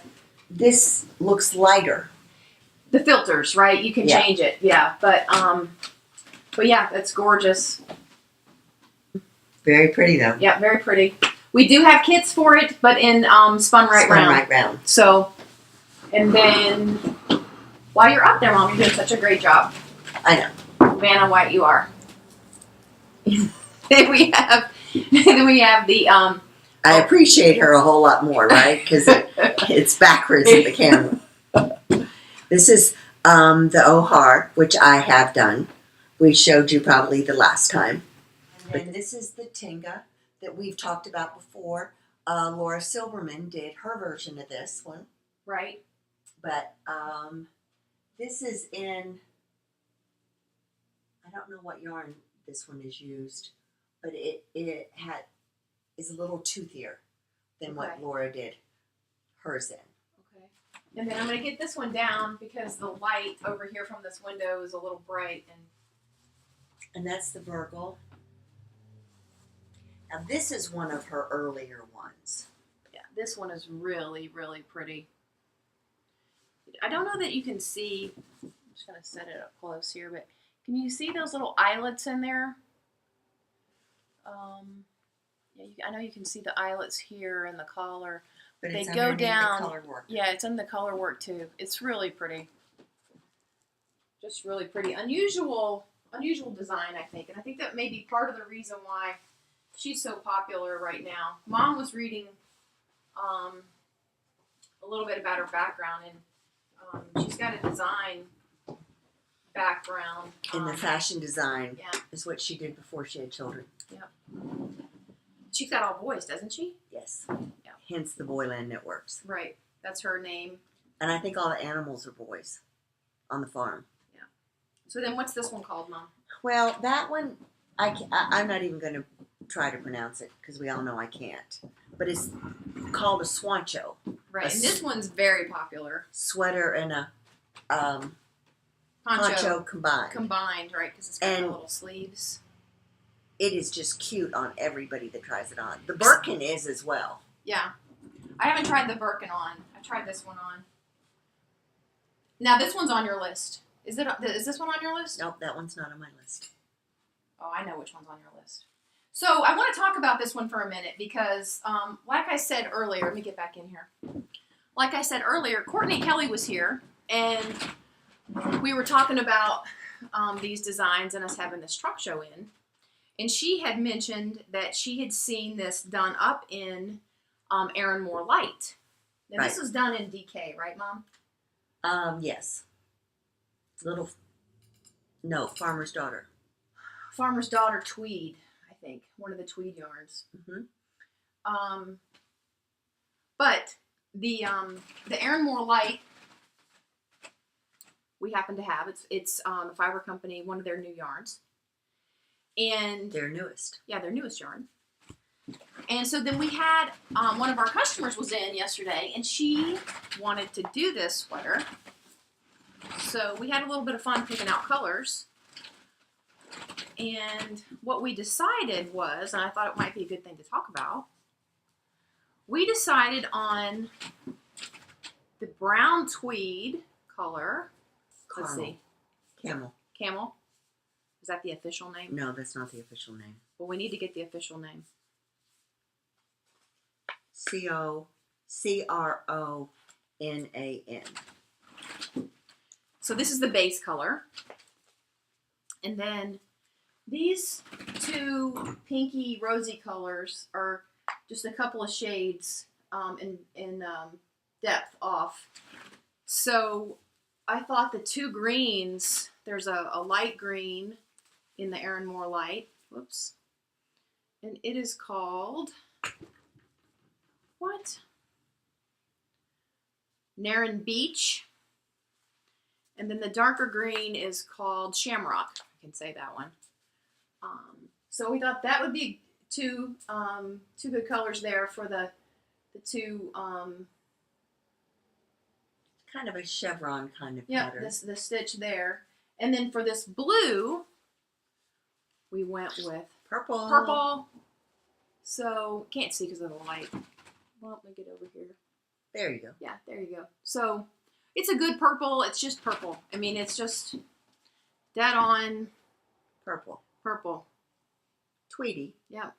this looks lighter. the filters, right? You can Yeah. change it, yeah. But yeah, that's gorgeous. Very pretty, though. Yeah, very pretty. We do have kits for it, but in spun right round. So, and then while you're up there, Mom, you're doing such a great job. I know. Vanna White, you are. Then we have the I appreciate her a whole lot more, right? Because it's backwards in the camera. This is the O'Hare, which I have done. We showed you probably the last time. And this is the Tinga that we've talked about before. Laura Silverman did her version of this one. right. But this is in, I don't know what yarn this one is used, but it is a little toothier than what Okay. Laura did hers in. Okay. And then I'm gonna get this one down because the light over here from this window is a little bright And that's the Virgil. Now this is one of her earlier ones. yeah, this one is really, really pretty. I don't know that you can see. I'm just gonna set it up close here, but can you see those little eyelets in there? Yeah, I know you can see the eyelets here and the collar. But They it's go underneath the down. color work. Yeah, it's in the color work too. It's really pretty. Just really pretty. Unusual design, I think. And I think that may be part of the reason why she's so popular right now. Mom was reading a little bit about her background, and she's got a design background. In the fashion design Yeah. is what she did before she had children. She's got all boys, doesn't she? Yes. Yeah. Hence the Boyland Networks. Right. That's her name. And I think all the animals are boys on the farm. So then what's this one called, Mom? Well, that one, I'm not even going to try to pronounce it because we all know I can't. But it's called a swancho. Right. And this one's very popular. Sweater and a Poncho poncho combined. combined, right? Because it's got the And- little sleeves. It is just cute on everybody that tries it on. The Birkin is as well. Yeah. I haven't tried the Birkin on. I tried this one on. Now this one's on your list. Is this one on your list? Nope, that one's not on my list. Oh, I know which one's on your list. So I want to talk about this one for a minute because, like I said earlier, let me get back in here. Like I said earlier, Courtney Kelley was here, and we were talking about these designs and us having this truck show in. And she had mentioned that she had seen this done up in Aaron Moore Light. Now, this Right. was done in DK, right, Mom? Yes. Farmer's Daughter. Farmer's Daughter Tweed, I think, one of the tweed yarns. Mm-hmm. But the Aaron Moore light we happen to have. It's the Fiber Company, one of their new yarns. And Their newest. Yeah, their newest yarn. And so then we had one of our customers was in yesterday, and she wanted to do this sweater. So we had a little bit of fun picking out colors. And what we decided was, and I thought it might be a good thing to talk about, we decided on the brown tweed color. Let's see. Camel. Is that the official name? No, that's not the official name. Well, we need to get the official name. Cronan. So this is the base color. And then these two pinky rosy colors are just a couple of shades in depth off. So I thought the two greens, there's a light green in the Aaron Moore light. Whoops. And it is called, what? Narran Beach. And then the darker green is called Shamrock. I can say that one. So we thought that would be two good colors there for the two. Kind of a chevron kind of Yeah, pattern. the stitch there. And then for this blue, we went with purple. So can't see because of the light. Well, let me get over here. There you go. Yeah, there you go. So it's a good purple. It's just purple. I mean, it's just dead on Purple. Tweedy. Yeah.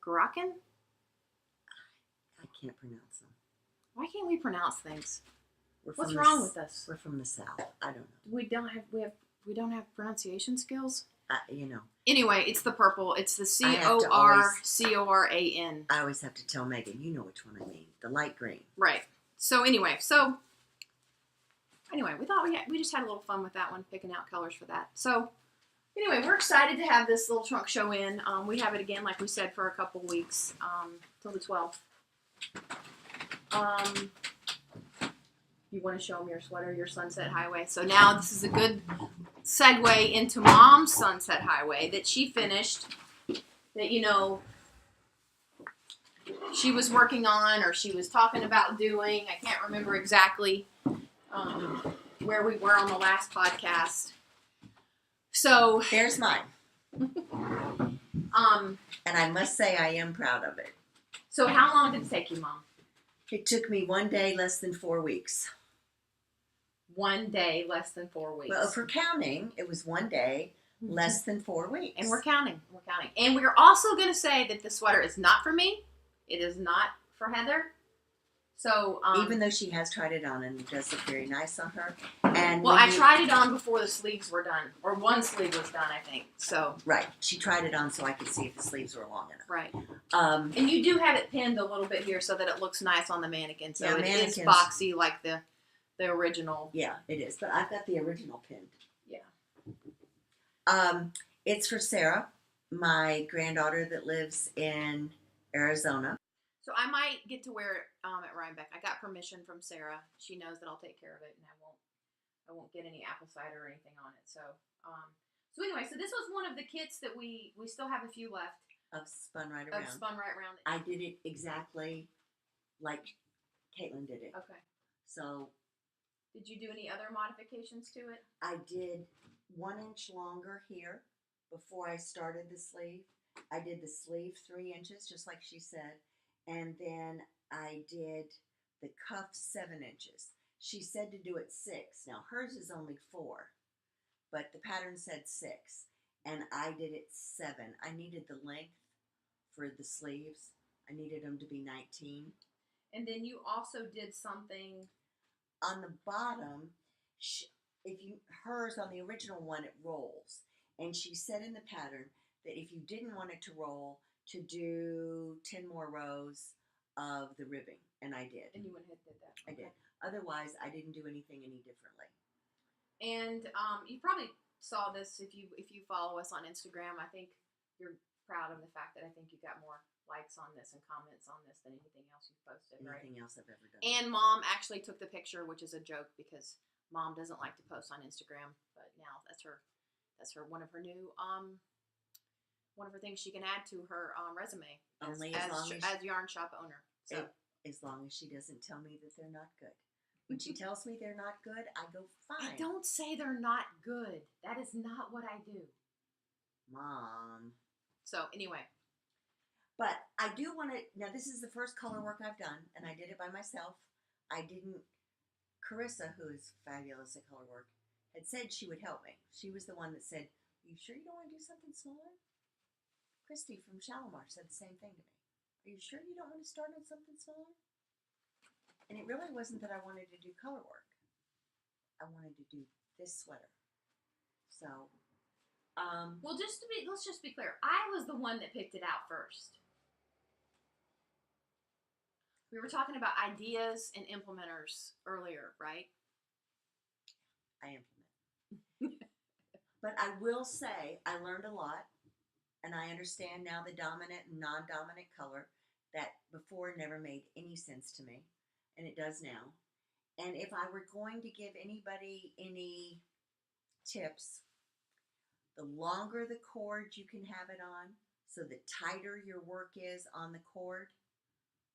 Garakan? I can't pronounce them. Why can't we pronounce things? What's What's wrong with us? We're from the South. I don't know. We don't have pronunciation skills. You know. Anyway, it's the purple. It's the Corcoran. I always have to tell Megan, you know which one I mean. The light green. Right. So anyway, we thought we just had a little fun with that one, picking out colors for that. So anyway, we're excited to have this little trunk show in. We have it again, like we said, for a couple weeks till the 12th. You want to show them your sweater, your Sunset Highway. So now this is a good segue into Mom's Sunset Highway that she finished, that, you know, she was working on or she was talking about doing. I can't remember exactly where we were on the last podcast. So there's mine. And I must say I am proud of it. So how long did it take you, Mom? It took me 1 day, less than 4 weeks. 1 day, less than 4 weeks. Well, for counting, it was 1 day, less than 4 weeks. And we're counting. And we're also going to say that the sweater is not for me. It is not for Heather. So even though she has tried it on and it does look very nice on her. And well, I tried it on before the sleeves were done, or one sleeve was done, I think. So right, she tried it on so I could see if the sleeves were long enough. Right. And you do have it pinned a little bit here so that it looks nice on the mannequin. So yeah, it is boxy like the original. Yeah, it is. But I've got the original pinned. Yeah. It's for Sarah, my granddaughter that lives in Arizona. So I might get to wear it at Rhinebeck. I got permission from Sarah. She knows that I'll take care of it, and I won't get any apple cider or anything on it. So anyway, so this was one of the kits that we still have a few left. Of Spun Right Around. I did it exactly like Caitlin did it. Okay. So. Did you do any other modifications to it? I did 1 inch longer here before I started the sleeve. I did the sleeve 3 inches, just like she said. And then I did the cuff 7 inches. She said to do it 6. Now hers is only 4, but the pattern said 6. And I did it 7. I needed the length for the sleeves. I needed them to be 19. And then you also did something on the bottom. Hers on the original one, it rolls. And she said in the pattern that if you didn't want it to roll, to do 10 more rows of the ribbing. And I did. And you went ahead and did that. I did. Otherwise, I didn't do anything any differently. And you've probably saw this, if you follow us on Instagram, I think you're proud of the fact that I think you got more likes on this and comments on this than anything else you've posted, right? Anything else I've ever done. And Mom actually took the picture, which is a joke because Mom doesn't like to post on Instagram, but now that's her one of her new one of her things she can add to her resume Only as yarn shop owner. So as long as she doesn't tell me that they're not good. When she tells me they're not good, I go, fine. I don't say they're not good. That is not what I do. Mom. So anyway. But I do want to, now this is the first color work I've done, and I did it by myself. Carissa, who is fabulous at color work, had said she would help me. She was the one that said, are you sure you don't want to do something smaller? Christy from Shalimar said the same thing to me. Are you sure you don't want to start on something smaller? And it really wasn't that I wanted to do color work. I wanted to do this sweater. So, Well, let's just be clear. I was the one that picked it out first. We were talking about ideas and implementers earlier, right? I implement. But I will say I learned a lot, and I understand now the dominant and non-dominant color that before never made any sense to me, and it does now. And if I were going to give anybody any tips, the longer the cord you can have it on, so the tighter your work is on the cord,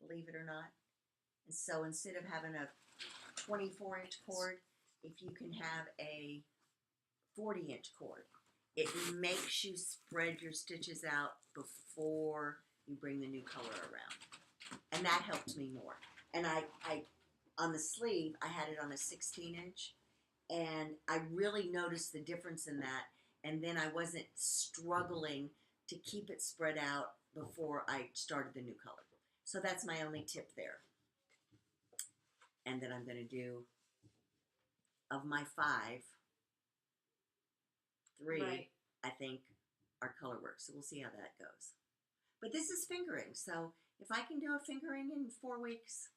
believe it or not. And so instead of having a 24-inch cord, if you can have a 40-inch cord, it makes you spread your stitches out before you bring the new color around. And that helped me more. And I on the sleeve, I had it on a 16-inch, and I really noticed the difference in that. And then I wasn't struggling to keep it spread out before I started the new color. So that's my only tip there. And then I'm going to do, of my 5, 3, Right. I think, are color work. So we'll see how that goes. But this is fingering. So if I can do a fingering in 4 weeks,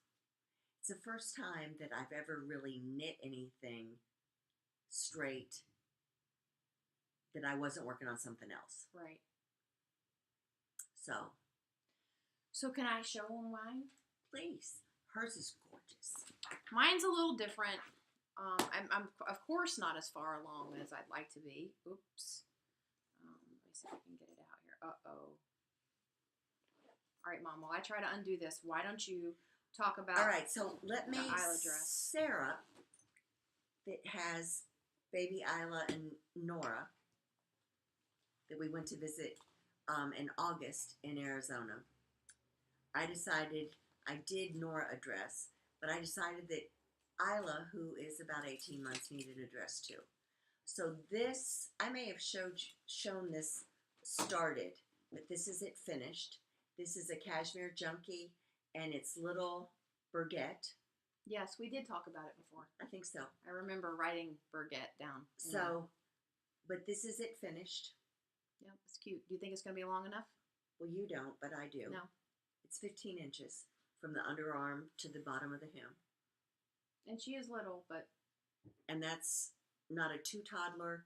it's the first time that I've ever really knit anything straight that I wasn't working on something else. Right. So can I show them mine? please. Hers is gorgeous. Mine's a little different. I'm of course not as far along as I'd like to be. Oops. Let me see if I can get it out here. Uh-oh. All right, Mom, while I try to undo this, why don't you talk about All right, so let me, the Isla dress. Sarah, that has baby Isla and Nora, that we went to visit in August in Arizona, I did Nora a dress, but I decided that Isla, who is about 18 months, needed a dress too. So this, I may have shown this started, but this is it finished. This is a cashmere junkie, and it's little Burgette. Yes, we did talk about it before. I think so. I remember writing Burgette down. So, but this is it finished. Yeah, it's cute. Do you think it's going to be long enough? Well, you don't, but I do. No. It's 15 inches from the underarm to the bottom of the hem. And she is little, but... And that's not a 2 toddler,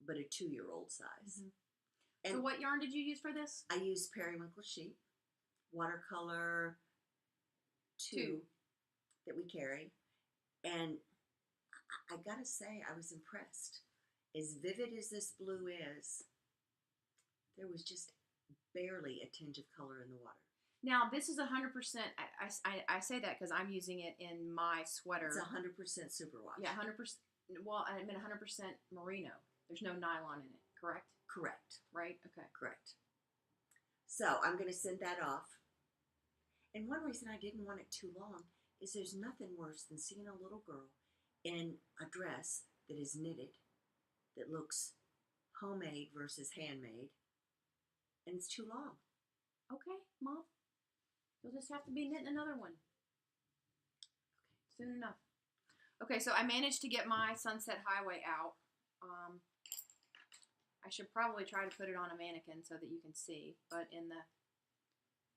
but a 2-year-old size. Mm-hmm. And so what yarn did you use for this? I used periwinkle sheep, watercolor 2 that we carry. And I gotta say, I was impressed. As vivid as this blue is, there was just barely a tinge of color in the water. Now, this is 100%, I say that because I'm using it in my sweater. It's 100% superwash. Yeah, 100%, well, I meant 100% merino. There's no nylon in it, correct? Correct. Right? Okay. Correct. So I'm going to send that off. And one reason I didn't want it too long is there's nothing worse than seeing a little girl in a dress that is knitted, that looks homemade versus handmade, and it's too long. Okay, Mom. You'll just have to be knitting another one. Okay, soon enough. Okay, so I managed to get my Sunset Highway out. I should probably try to put it on a mannequin so that you can see, but in the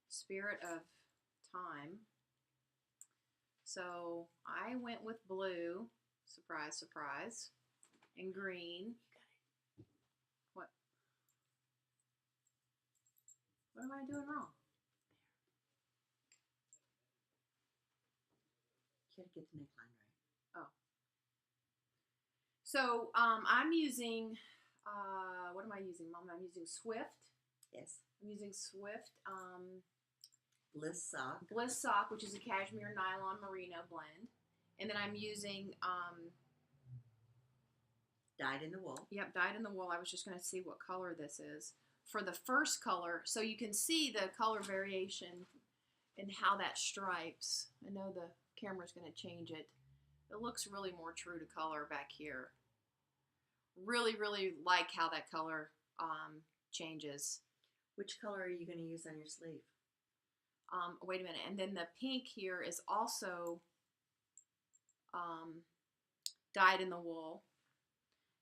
spirit of time. So I went with blue, surprise, surprise, and green. What am I doing wrong? You gotta get the neckline right. So I'm using, what am I using, Mom? I'm using Swift. Yes. I'm using Swift Bliss sock. Bliss Sock, which is a cashmere nylon merino blend. And then I'm using, Dyed in the wool. yep, Dyed in the Wool. I was just going to see what color this is. For the first color, so you can see the color variation and how that stripes. I know the camera's going to change it. It looks really more true to color back here. Really, really like how that color changes. Which color are you going to use on your sleeve? Wait a minute. And then the pink here is also dyed in the wool.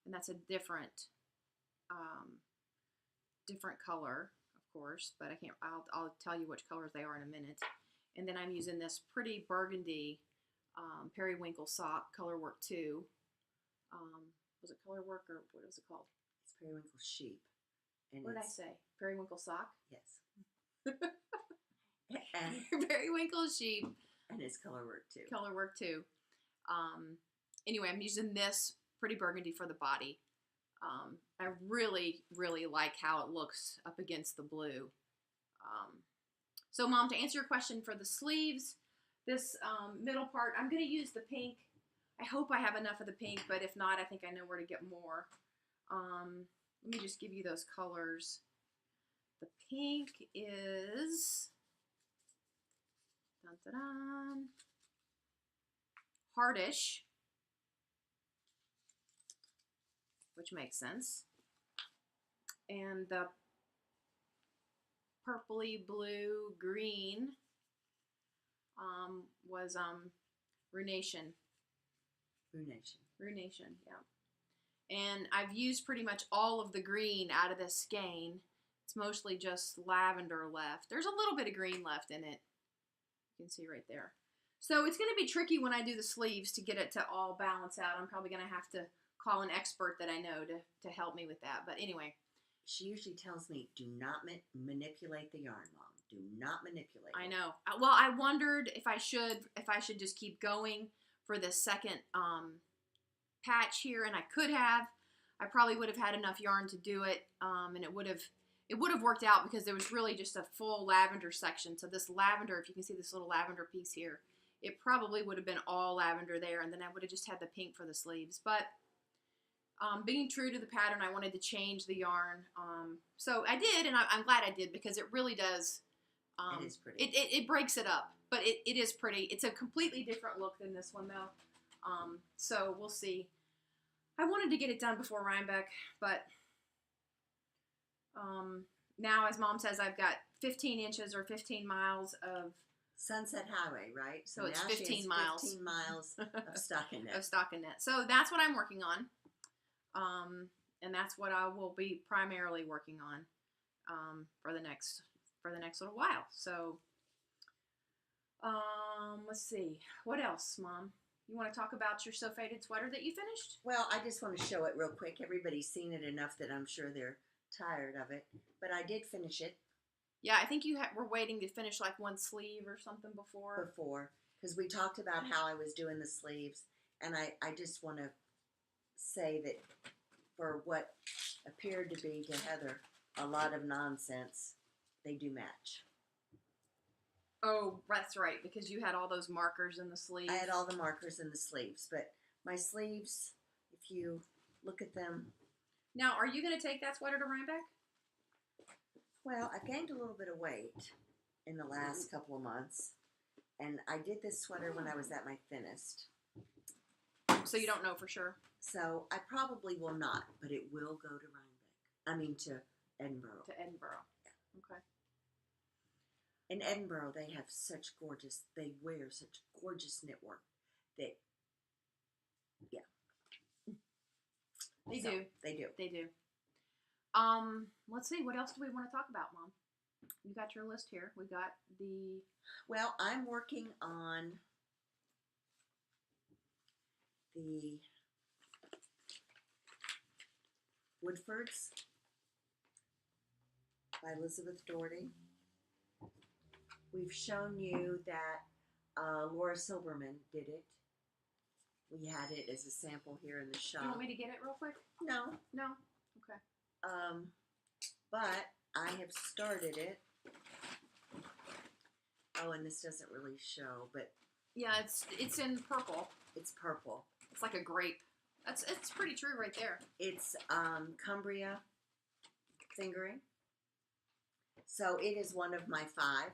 And that's a different different color, of course, but I can't, I'll tell you which colors they are in a minute. And then I'm using this pretty burgundy periwinkle sock, color work 2. Was it color work or what was it called? It's periwinkle sheep. And What did I say? Periwinkle sock? Yes. and, Periwinkle sheep. and it's color work too. Color work 2. Anyway, I'm using this pretty burgundy for the body. I really, really like how it looks up against the blue. So, Mom, to answer your question for the sleeves, this middle part, I'm going to use the pink. I hope I have enough of the pink, but if not, I think I know where to get more. Let me just give you those colors. The pink is dun, dun, dun, Hardish, which makes sense. And the purpley blue green was Runation. Runation, yeah. And I've used pretty much all of the green out of this skein. It's mostly just lavender left. There's a little bit of green left in it. You can see right there. So it's going to be tricky when I do the sleeves to get it to all balance out. I'm probably going to have to call an expert that I know to help me with that. But anyway. She usually tells me, do not manipulate the yarn, Mom. Do not manipulate I it. know. Well, I wondered if I should just keep going for the second patch here, and I could have. I probably would have had enough yarn to do it, and it would have worked out because there was really just a full lavender section. So this lavender, if you can see this little lavender piece here, it probably would have been all lavender there, and then I would have just had the pink for the sleeves. But being true to the pattern, I wanted to change the yarn. So I did, and I'm glad I did because it really does. It is pretty. It breaks it up, but it is pretty. It's a completely different look than this one, though. So we'll see. I wanted to get it done before Rhinebeck, but now, as Mom says, I've got 15 inches or 15 miles of Sunset Highway, right? So it's now 15 she has miles. 15 miles of stockinette. of stockinette. So that's what I'm working on. And that's what I will be primarily working on for the next little while. So let's see. What else, Mom? You want to talk about your So Faded sweater that you finished? Well, I just want to show it real quick. Everybody's seen it enough that I'm sure they're tired of it. But I did finish it. Yeah, I think you were waiting to finish like one sleeve or something before. Because we talked about how I was doing the sleeves. And I just want to say that for what appeared to be to Heather a lot of nonsense, they do match. Oh, that's right, because you had all those markers in the sleeves. I had all the markers in the sleeves, but my sleeves, if you look at them. Now, are you going to take that sweater to Rhinebeck? Well, I gained a little bit of weight in the last couple of months, and I did this sweater when I was at my thinnest. So you don't know for sure? So I probably will not, but it will go to Rhinebeck. I mean to Edinburgh. To Edinburgh. Yeah. Okay. In Edinburgh, they wear such gorgeous knitwork that, yeah. They do. They do. They do. Let's see. What else do we want to talk about, Mom? You got your list here. We got the... Well, I'm working on the Woodfords by Elizabeth Doherty. We've shown you that Laura Silberman did it. We had it as a sample here in the shop. You want me to get it real quick? No. No? Okay. But I have started it. Oh, and this doesn't really show, but Yeah, it's in purple. it's purple. It's like a grape. It's pretty true right there. It's Cumbria fingering. So it is one of my 5.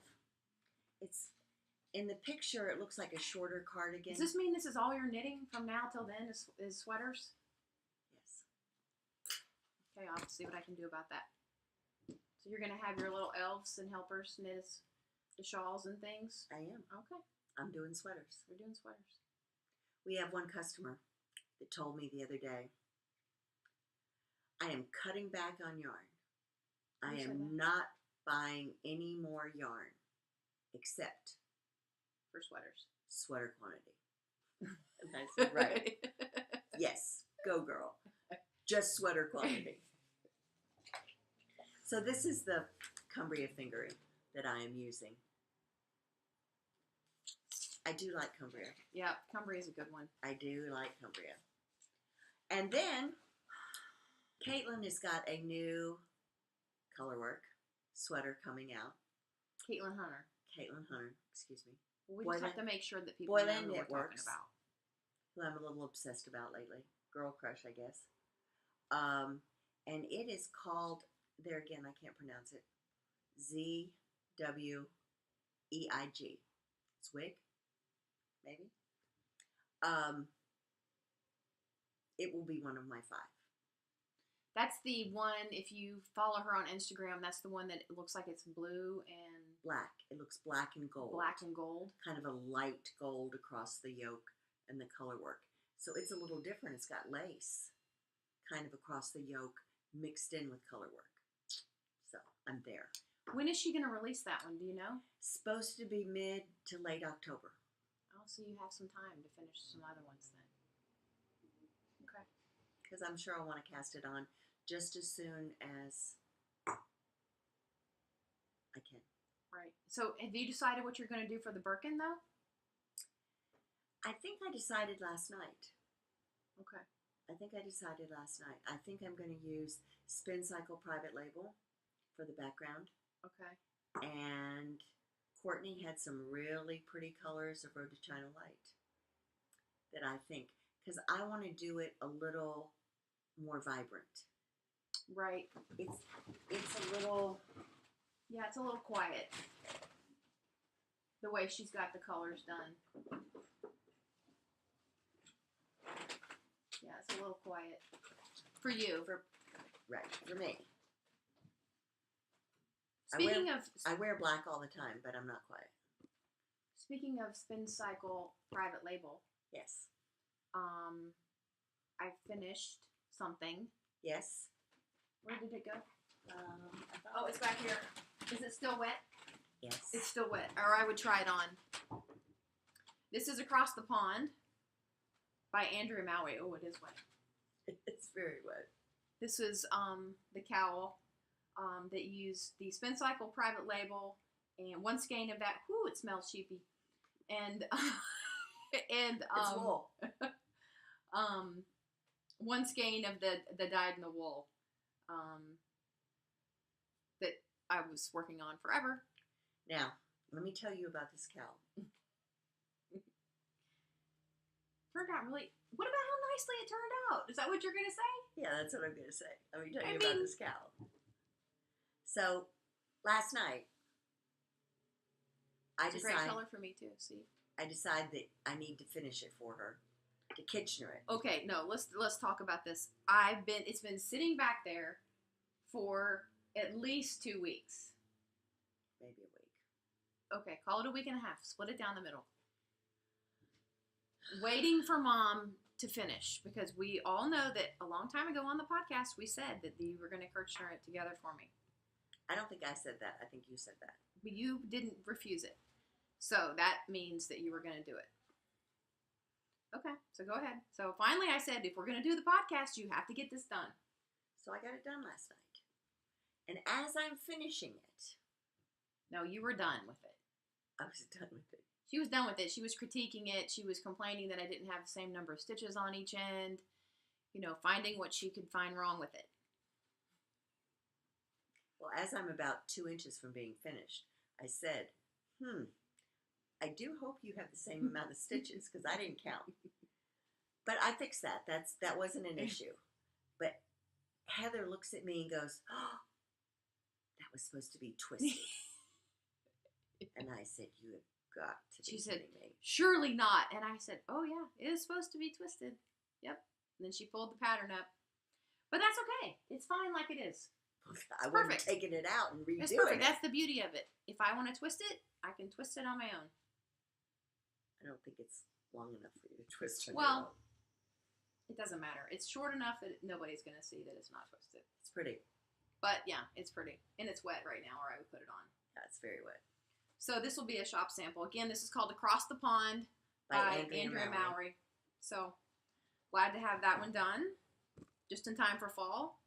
It's in the picture. It looks like a shorter cardigan. Does this mean this is all you're knitting from now till then is sweaters? Yes. Okay, I'll see what I can do about that. So you're gonna have your little elves and helpers knit the shawls and things. I am. Okay, I'm doing sweaters. we're doing sweaters. We have one customer that told me the other day, I am cutting back on yarn. I Who said that? am not buying any more yarn except For sweaters. sweater quantity. And I said, right. Yes, go girl. Just sweater quantity. So this is the Cumbria fingering that I am using. I do like Cumbria. Yeah, Cumbria is a good one. I do like Cumbria. And then Caitlin has got a new colorwork sweater coming out. Caitlin Hunter. Caitlin Hunter, excuse me. We just have Boylan- to make sure that people know Boylan who we're talking Knitworks. about. Who I'm a little obsessed about lately. Girl crush, I guess. And it is called, there again, I can't pronounce it, ZWEIG. It's wig, maybe. It will be one of my 5. That's the one, if you follow her on Instagram, that's the one that looks like it's blue and Black. It looks black and gold. black and gold. Kind of a light gold across the yoke and the color work. So it's a little different. It's got lace kind of across the yoke mixed in with color work. So I'm there. When is she going to release that one? Do you know? Supposed to be mid to late October. Oh, so you have some time to finish some other ones then. Okay. Because I'm sure I want to cast it on just as soon as I can. Right. So have you decided what you're going to do for the Birkin, though? I think I decided last night. Okay. I think I decided last night. I think I'm going to use Spin Cycle Private Label for the background. Okay. And Courtney had some really pretty colors of Road to China Light that I think, because I want to do it a little more vibrant. Right. It's a little, Yeah, it's a little quiet. The way she's got the colors done. Yeah, it's a little quiet. For you. right, for me. Speaking I wear black all the time, but I'm not quiet. Speaking of Spin Cycle Private Label, Yes. I finished something. Yes. Where did it go? Oh, it's back here. Is it still wet? Yes. It's still wet, or I would try it on. This is Across the Pond by Andrea Maui. Oh, it is wet. It's very wet. This was the cowl that used the Spin Cycle Private Label and one skein of that. Whoo, it smells sheepy. And and It's wool. one skein of the dyed in the wool that I was working on forever. Now, let me tell you about this cowl. Turned out really. What about how nicely it turned out? Is that what you're gonna say? Yeah, that's what I'm going to say. Let me tell you I about mean- this cowl. So, last night, It's a great color for me too. See. I decide that I need to finish it for her, to Kitchener it. Okay, no, let's talk about this. It's been sitting back there for at least 2 weeks. Maybe a week. Okay, call it a week and a half. Split it down the middle. Waiting for Mom to finish, because we all know that a long time ago on the podcast we said that you were going to Kirchner it together for me. I don't think I said that. I think you said that. But you didn't refuse it. So that means that you were going to do it. Okay, so go ahead. So finally I said, if we're going to do the podcast, you have to get this done. So I got it done last night. And as I'm finishing it, No, you were done with it. I was done with it. She was done with it. She was critiquing it. She was complaining that I didn't have the same number of stitches on each end. Finding what she could find wrong with it. Well, as I'm about 2 inches from being finished, I said, I do hope you have the same amount of stitches because I didn't count. But I fixed that. That wasn't an issue. But Heather looks at me and goes, "Oh, that was supposed to be twisted." And I said, "You have got to be kidding me." Surely not. And I said, "Oh yeah, it is supposed to be twisted." Yep. And then she pulled the pattern up. But that's okay. It's fine like it is. I wouldn't have taken it out and redoing It's perfect. it. That's the beauty of it. If I want to twist it, I can twist it on my own. I don't think it's long enough for you to twist on Well, your own. It doesn't matter. It's short enough that nobody's going to see that it's not twisted. It's pretty. But yeah, it's pretty. And it's wet right now, or I would put it on. Yeah, it's very wet. So this will be a shop sample. Again, this is called Across the Pond By by Andrea Mowry. So glad to have that one done. Just in time for fall.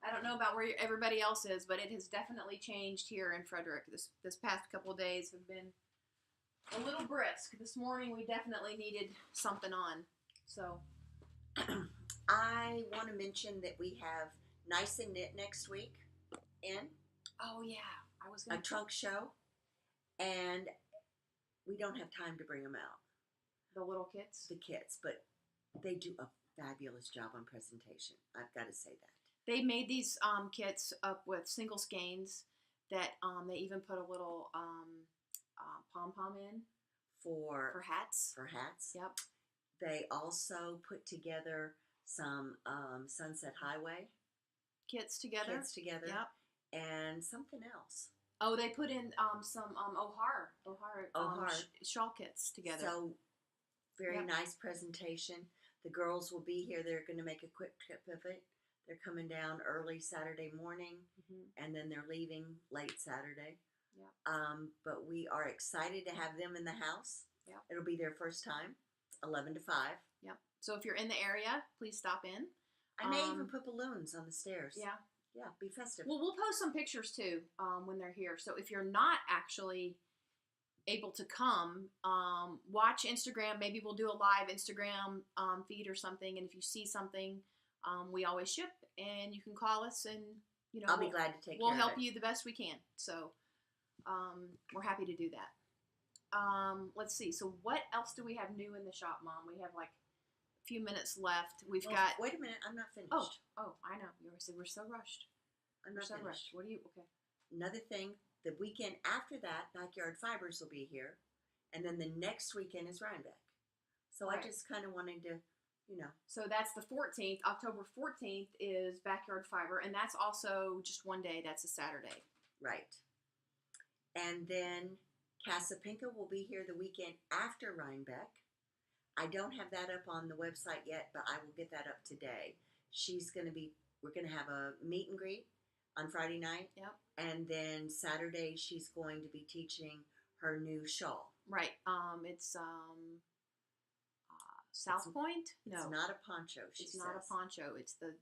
I don't know about where everybody else is, but it has definitely changed here in Frederick. This past couple of days have been a little brisk. This morning we definitely needed something on. So I want to mention that we have Nice and Knit next week in oh yeah, I was a gonna trunk show, and we don't have time to bring them out, the little kits. the kits, but they do a fabulous job on presentation. I've got to say that. They made these kits up with single skeins that they even put a little pom-pom in for hats. For hats. Yep. They also put together some Sunset Highway Kits together. Yep. and something else. Oh, they put in some O'Hare shawl kits together. So very Yep. nice presentation. The girls will be here. They're going to make a quick trip of it. They're coming down early Saturday morning, and then they're leaving late Saturday. Yep. But we are excited to have them in the house. Yep. It'll be their first time, 11 to 5. Yep. So if you're in the area, please stop in. I may even put balloons on the stairs. Yeah. Yeah, be festive. Well, we'll post some pictures too when they're here. So if you're not actually able to come, watch Instagram. Maybe we'll do a live Instagram feed or something. And if you see something, we always ship, and you can call us, and I'll be glad to take we'll care of it. help you the best we can. So we're happy to do that. Let's see. So what else do we have new in the shop, Mom? We have like a few minutes left. We've got. Wait a minute, I'm not finished. Oh, I know. You always said we're so rushed. I'm We're not so finished. rushed. What do you? Okay. Another thing, the weekend after that, Backyard Fibers will be here, and then the next weekend is Rhinebeck. So Right. I just kind of wanted to, So that's the 14th. October 14th is Backyard Fiber, and that's also just one day. That's a Saturday. right. And then Casapinka will be here the weekend after Rhinebeck. I don't have that up on the website yet, but I will get that up today. We're going to have a meet and greet on Friday night. Yep. And then Saturday, she's going to be teaching her new shawl. Right. It's South Point. No, It's not a poncho, she it's says. not a poncho. It's the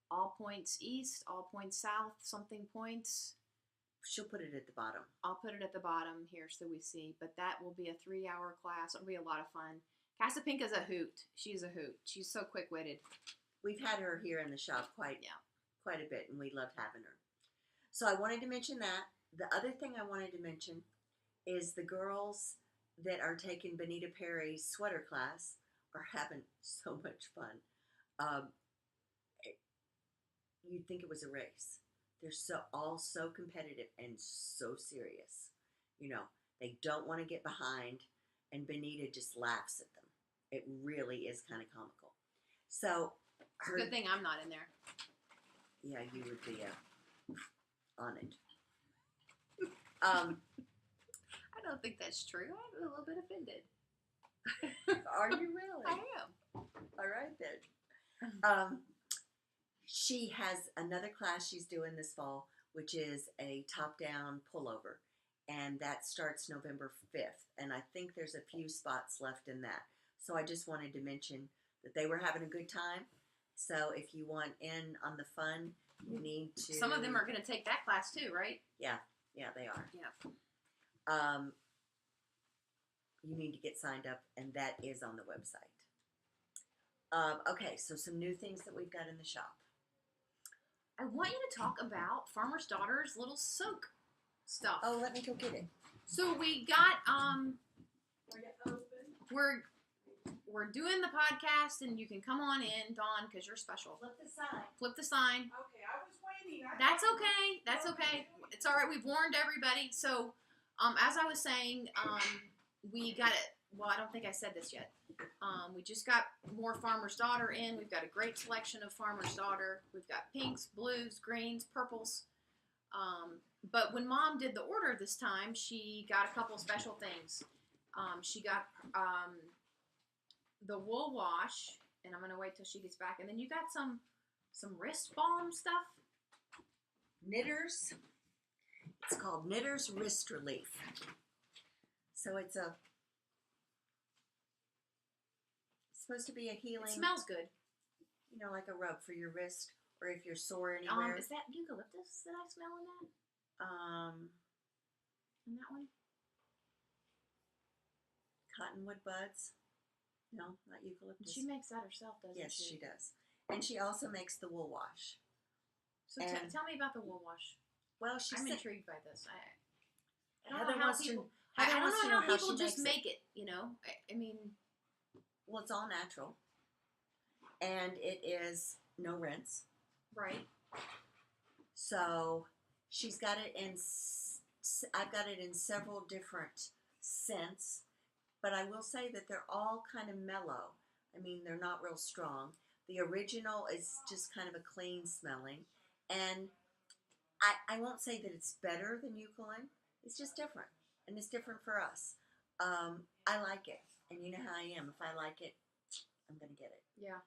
All Points East, All Points South, something points. She'll put it at the bottom. I'll put it at the bottom here so we see. But that will be a 3-hour class. It'll be a lot of fun. Casapinka's a hoot. She's a hoot. She's so quick-witted. We've had her here in the shop quite a bit, and we loved having her. So I wanted to mention that. The other thing I wanted to mention is the girls that are taking Benita Perry's sweater class are having so much fun. You'd think it was a race. They're all so competitive and so serious. They don't want to get behind, and Benita just laughs at them. It really is kind of comical. So It's a good thing I'm not in there. Yeah, you would be on it. I don't think that's true. I'm a little bit offended. Are you really? I am. All right then. She has another class she's doing this fall, which is a top-down pullover, and that starts November 5th. And I think there's a few spots left in that. So I just wanted to mention that they were having a good time. So if you want in on the fun, You need to. Some of them are going to take that class too, right? Yeah, they are. Yeah. You need to get signed up, and that is on the website. Okay, so some new things that we've got in the shop. I want you to talk about Farmer's Daughter's little soak stuff. Oh, let me go get it. So we got we're doing the podcast, and you can come on in, Dawn, because you're special. Flip the sign. Flip the sign. Okay, I was waiting. That's okay. That's okay. It's all right. We've warned everybody. So, as I was saying, we got it. Well, I don't think I said this yet. We just got more Farmer's Daughter in. We've got a great selection of Farmer's Daughter. We've got pinks, blues, greens, purples. But when Mom did the order this time, she got a couple special things. She got the wool wash, and I'm going to wait till she gets back. And then you got some wrist balm stuff. Knitters. It's called Knitters Wrist Relief. So it's supposed to be a healing. It smells good. You know, like a rub for your wrist, or if you're sore anywhere. Is that eucalyptus that I smell in that? In that one? Cottonwood buds. No, not eucalyptus. She makes that herself, doesn't Yes, she? she does. And she also makes the wool wash. So And- tell me about the wool wash. Well, she I'm said intrigued by this. I don't Heather know how wants to- people. Heather I wants don't to know how she people just makes make it. You know, I mean, Well, it's all natural, and it is no rinse. right? So she's got it in. I've got it in several different scents, but I will say that they're all kind of mellow. I mean, they're not real strong. The original is just kind of a clean smelling, and I won't say that it's better than eucalyptus. It's just different, and it's different for us. I like it, and you know how I am. If I like it, I'm gonna get it. Yeah.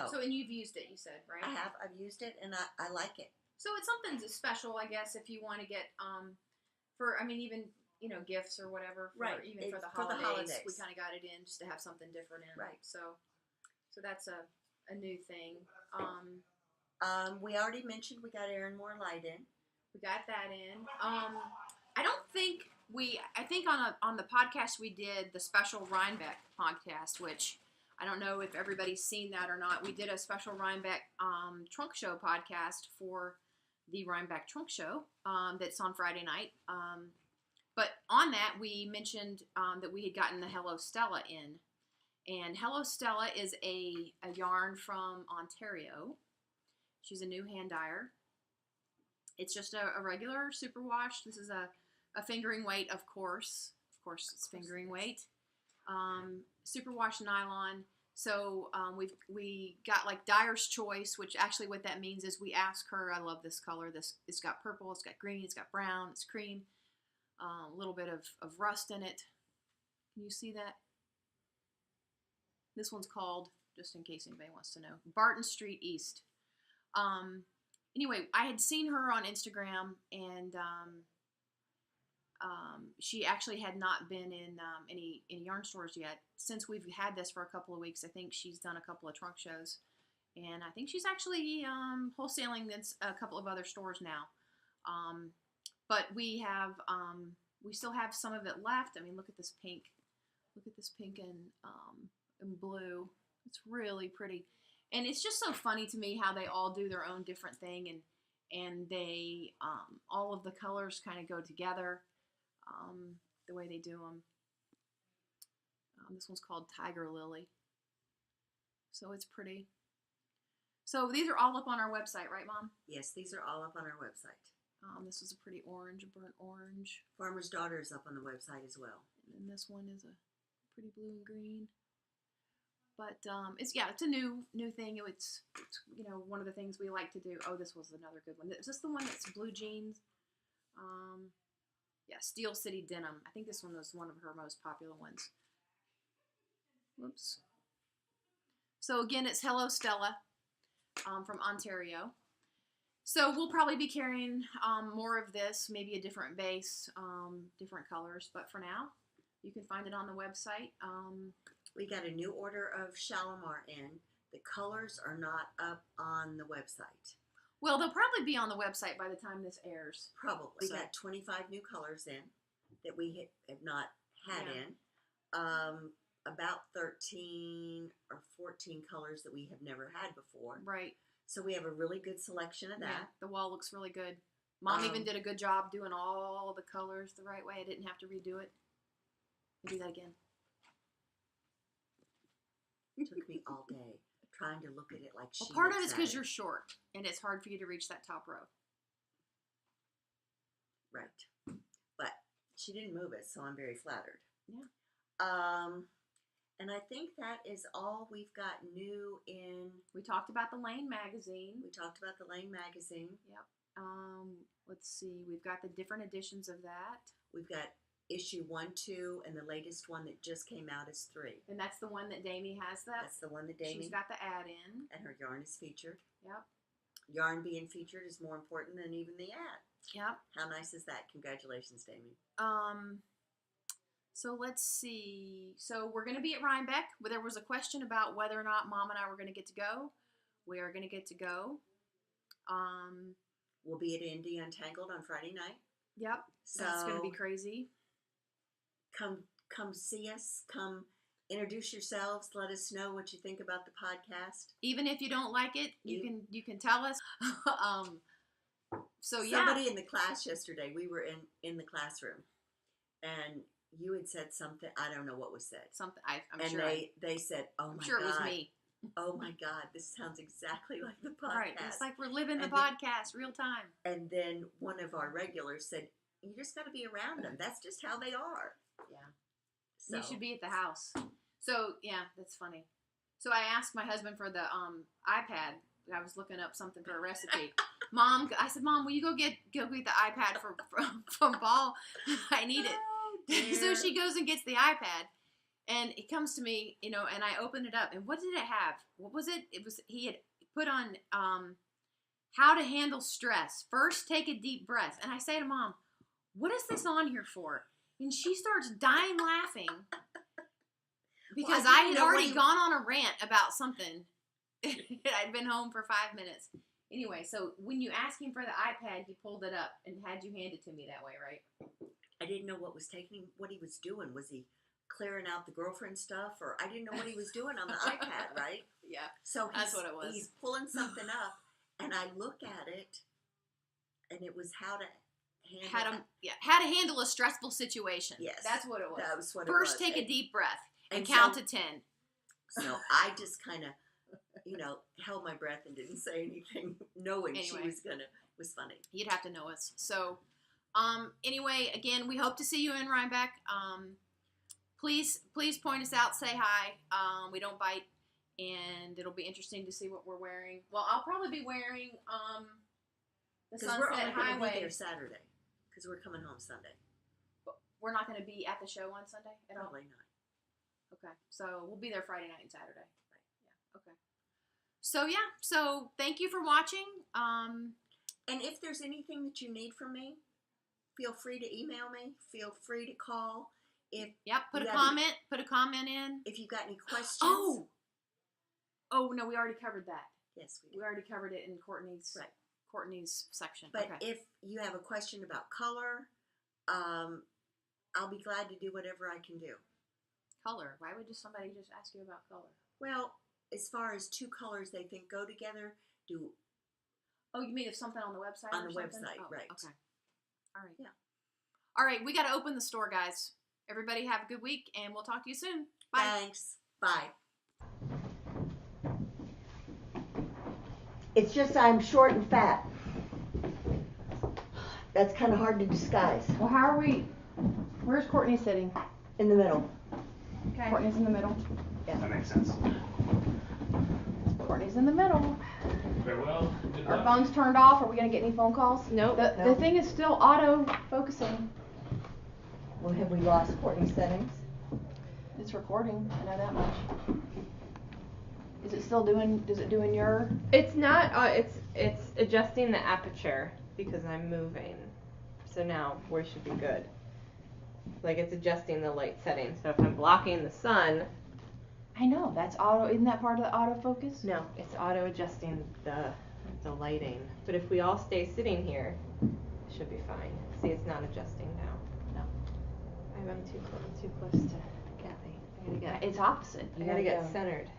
So And you've used it, you said, right? I have. I've used it, and I like it. So it's something special, I guess, if you want to get for even gifts or whatever. Right. Even for It's the for the holidays, holidays. we kind of got it in just to have something different in. Right. So that's a new thing. We already mentioned we got Aaron Moore Light in. We got that in. I don't think I think on the podcast we did, the special Rhinebeck podcast, which I don't know if everybody's seen that or not. We did a special Rhinebeck trunk show podcast for the Rhinebeck Trunk Show that's on Friday night. But on that, we mentioned that we had gotten the Hello Stella in. And Hello Stella is a yarn from Ontario. She's a new hand dyer. It's just a regular superwash. This is a fingering weight, of course. Of course, it's fingering weight. Superwash nylon. So we got like dyer's choice, which actually what that means is we ask her. I love this color. It's got purple. It's got green. It's got brown. It's cream. A little bit of rust in it. Can you see that? This one's called, just in case anybody wants to know, Barton Street East. Anyway, I had seen her on Instagram, and she actually had not been in any yarn stores yet. Since we've had this for a couple of weeks, I think she's done a couple of trunk shows, and I think she's actually wholesaling this a couple of other stores now. But we still have some of it left. I mean, look at this pink. Look at this pink and blue. It's really pretty. And it's just so funny to me how they all do their own different thing, and they all of the colors kind of go together the way they do them. This one's called Tiger Lily. So it's pretty. So these are all up on our website, right, Mom? Yes, these are all up on our website. This is a pretty orange, a burnt orange. Farmer's Daughter is up on the website as well. And then this one is a pretty blue and green. But it's a new thing. It's one of the things we like to do. Oh, this was another good one. Is this the one that's blue jeans? Steel City Denim. I think this one was one of her most popular ones. Whoops. So again, it's Hello Stella from Ontario. So we'll probably be carrying more of this, maybe a different base, different colors. But for now, you can find it on the website. We got a new order of Shalimar in The colors are not up on the website. Well, they'll probably be on the website by the time this airs. Probably. We So- got 25 new colors in that we have not had Yeah. in. About 13 or 14 colors that we have never had before. Right. So we have a really good selection of Yeah, that. the wall looks really good. Mom even Um, did a good job doing all the colors the right way. I didn't have to redo it. Do that again. It took me all day trying to look at it like she Well, part of looks it's at because it. you're short, and it's hard for you to reach that top row. Right. But she didn't move it, so I'm very flattered. Yeah. And I think that is all we've got new in. We talked about the Lane magazine. We talked about the Lane magazine. Yep. Let's see. We've got the different editions of that, We've got issue 1, 2, and the latest one that just came out is 3. and that's the one that Damie has. That's the one that Damie She's got the ad in. and her yarn is featured. Yep. Yarn being featured is more important than even the ad. Yep. How nice is that? Congratulations, Damie. So let's see. So we're going to be at Rhinebeck. There was a question about whether or not Mom and I were going to get to go. We are going to get to go. We'll be at Indy Untangled on Friday night. Yep. So That's going to be crazy. Come see us. Come introduce yourselves. Let us know what you think about the podcast. Even if you don't like it, you can tell us. So yeah. Somebody in the class yesterday, we were in the classroom, and you had said something. I don't know what was said. Something I'm And sure. they said, "Oh I'm my sure God, it was me. oh my God, this sounds exactly like the podcast." Right. It's like we're living the And then- podcast real time. And then one of our regulars said, "You just got to be around them. That's just how they are." Yeah. So, You should be at the house. So yeah, that's funny. So I asked my husband for the iPad. I was looking up something for a recipe. I said, Mom, will you go get the iPad from Paul? I need it. Oh, So she goes and gets the iPad, and it comes to me, and I open it up, and what did it have? What was it? It was he had put on how to handle stress. First, take a deep breath. And I say to Mom, what is this on here for? And she starts dying laughing because I I didn't had know what already he- gone on a rant about something. I'd been home for 5 minutes. Anyway, so when you asked him for the iPad, he pulled it up and had you hand it to me that way, right? I didn't know what he was doing. Was he clearing out the girlfriend stuff, or I didn't know what he was doing on the iPad, right? Yeah. So That's what it was. He's pulling something up, and I look at it, and it was how to handle. How to handle a stressful situation. Yes, That's what it was. That was what First, it was. take a deep breath and and count so- to 10. So I just kind of, held my breath and didn't say anything, knowing she Anyway. was gonna. It was funny. You'd have to know us. So, anyway, again, we hope to see you in Rhinebeck. Please point us out. Say hi. We don't bite, and it'll be interesting to see what we're wearing. Well, I'll probably be wearing the Because we're only Sunset going to be Highway. there Saturday. Because we're coming home Sunday. We're not going to be at the show on Sunday at all. Probably not. Okay, so we'll be there Friday night and Saturday. Right. Yeah. Okay. So yeah. So thank you for watching. And if there's anything that you need from me, feel free to email me. Feel free to call. If Put you a have comment. Put a comment in. If you got any questions. Oh no, we already covered that. Yes, we We did. already covered it in Courtney's Right. Courtney's section. But Okay. if you have a question about color, I'll be glad to do whatever I can do. Color. Why would somebody just ask you about color? Well, as far as two colors they think go together, Oh, you mean if something on the website? On or the something? website, Oh, right. Okay. All right. Yeah. All right. We got to open the store, guys. Everybody have a good week, and we'll talk to you soon. Bye. Thanks. Bye. It's just I'm short and fat. That's kind of hard to disguise. Well, how are we? Where's Courtney sitting? In the middle. Okay. Courtney's in the middle. That makes sense. Courtney's in the middle. Very well. Good Our luck. phone's turned off. Are we gonna get any phone calls? Nope. The thing is still auto focusing. Well, have we lost Courtney's settings? It's recording. I know that much. Is it still doing? Is it doing your? It's not. It's adjusting the aperture because I'm moving. So now we should be good. Like it's adjusting the light setting. So if I'm blocking the sun, I know, that's auto, isn't that part of the autofocus? No, it's auto adjusting the lighting. But if we all stay sitting here, it should be fine. See, it's not adjusting now. No. I'm too close to Kathy. I gotta get It's opposite. I gotta get centered.